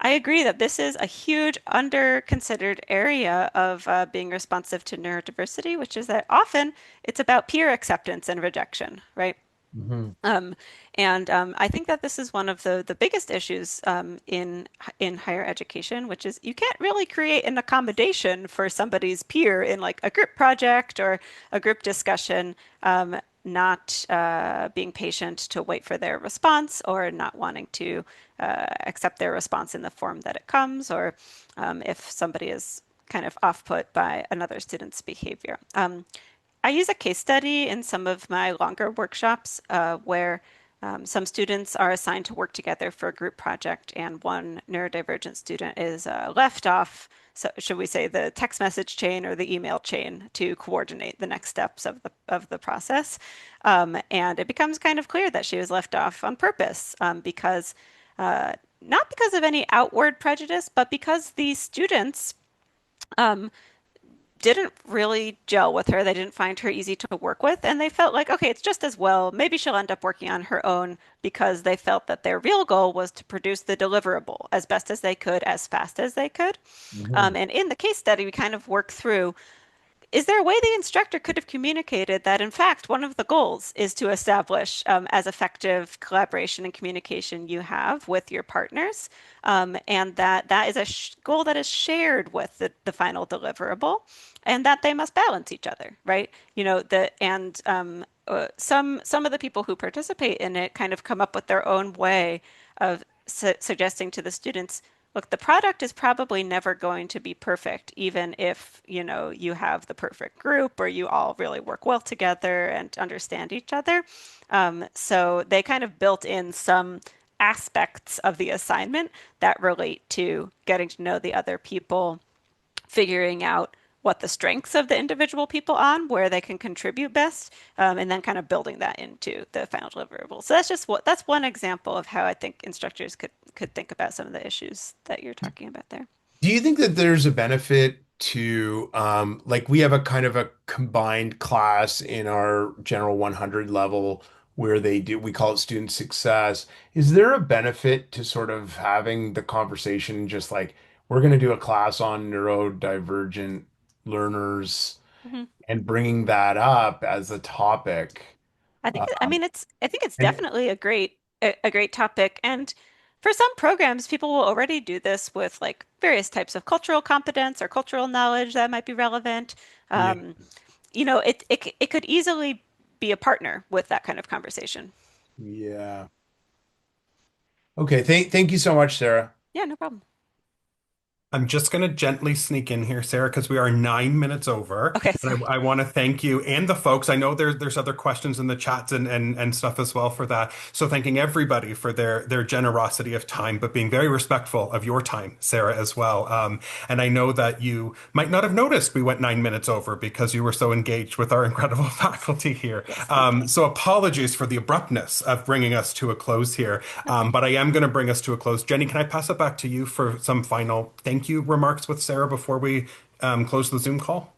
I agree that this is a huge under-considered area of being responsive to neurodiversity, which is that often it's about peer acceptance and rejection, right? Hmm. Um, and I think that this is one of the biggest issues in higher education, which is you can't really create an accommodation for somebody's peer in like a group project or a group discussion, not being patient to wait for their response or not wanting to accept their response in the form that it comes, or if somebody is kind of off-put by another student's behavior. I use a case study in some of my longer workshops where some students are assigned to work together for a group project, and one neurodivergent student is left off, so should we say the text message chain or the email chain to coordinate the next steps of the process. And it becomes kind of clear that she was left off on purpose because not because of any outward prejudice, but because the students um, didn't really gel with her. They didn't find her easy to work with, and they felt like, okay, it's just as well. Maybe she'll end up working on her own because they felt that their real goal was to produce the deliverable as best as they could, as fast as they could. Hmm. And in the case study, we kind of work through, is there a way the instructor could have communicated that, in fact, one of the goals is to establish as effective collaboration and communication you have with your partners, and that is a goal that is shared with the final deliverable, and that they must balance each other, right? Some of the people who participate in it kind of come up with their own way of suggesting to the students, look, the product is probably never going to be perfect, even if, you have the perfect group or you all really work well together and understand each other. So they kind of built in some aspects of the assignment that relate to getting to know the other people, figuring out what the strengths of the individual people on, where they can contribute best, and then kind of building that into the final deliverable. So that's one example of how I think instructors could think about some of the issues that you're talking about there. Do you think that there's a benefit to like we have a kind of a combined class in our general 100 level where we call it student success. Is there a benefit to sort of having the conversation just like we're going to do a class on neurodivergent learners Mhm. and bringing that up as a topic? I mean, I think it's And definitely a great topic. And for some programs, people will already do this with like various types of cultural competence or cultural knowledge that might be relevant. yeah, Um, it could easily be a partner with that kind of conversation. yeah. Okay, thank you so much, Sarah. Yeah, no problem. I'm just going to gently sneak in here, Sarah, because we are 9 minutes over. Okay, And sorry. I want to thank you and the folks. I know there's other questions in the chats and stuff as well for that. So thanking everybody for their generosity of time, but being very respectful of your time, Sarah, as well. And I know that you might not have noticed we went 9 minutes over because you were so engaged with our incredible faculty here. Yes, thank you. So apologies for the abruptness of bringing us to a close here. But I am going to bring us to a close. Jenny, can I pass it back to you for some final thank you remarks with Sarah before we close the Zoom call?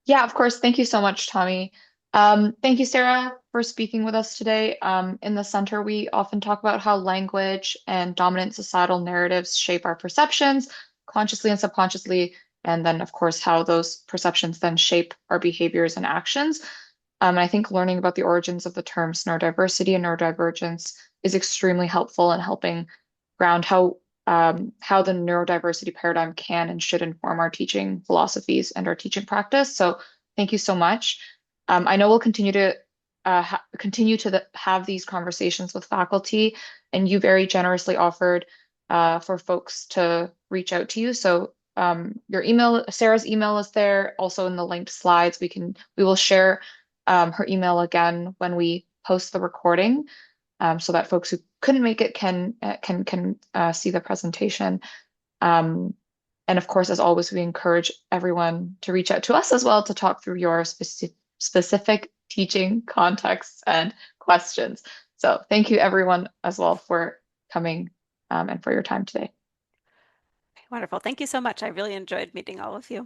Yeah, of course. Thank you so much, Tommy. Thank you, Sarah, for speaking with us today. In the center, we often talk about how language and dominant societal narratives shape our perceptions, consciously and subconsciously, and then, of course, how those perceptions then shape our behaviors and actions. And I think learning about the origins of the terms neurodiversity and neurodivergence is extremely helpful in helping ground how the neurodiversity paradigm can and should inform our teaching philosophies and our teaching practice. So thank you so much. I know we'll continue to have these conversations with faculty, and you very generously offered for folks to reach out to you. So your email, Sarah's email is there, also in the linked slides. We will share her email again when we post the recording, so that folks who couldn't make it can see the presentation. And of course, as always, we encourage everyone to reach out to us as well to talk through your specific teaching contexts and questions. So thank you everyone as well for coming and for your time today. Wonderful. Thank you so much. I really enjoyed meeting all of you.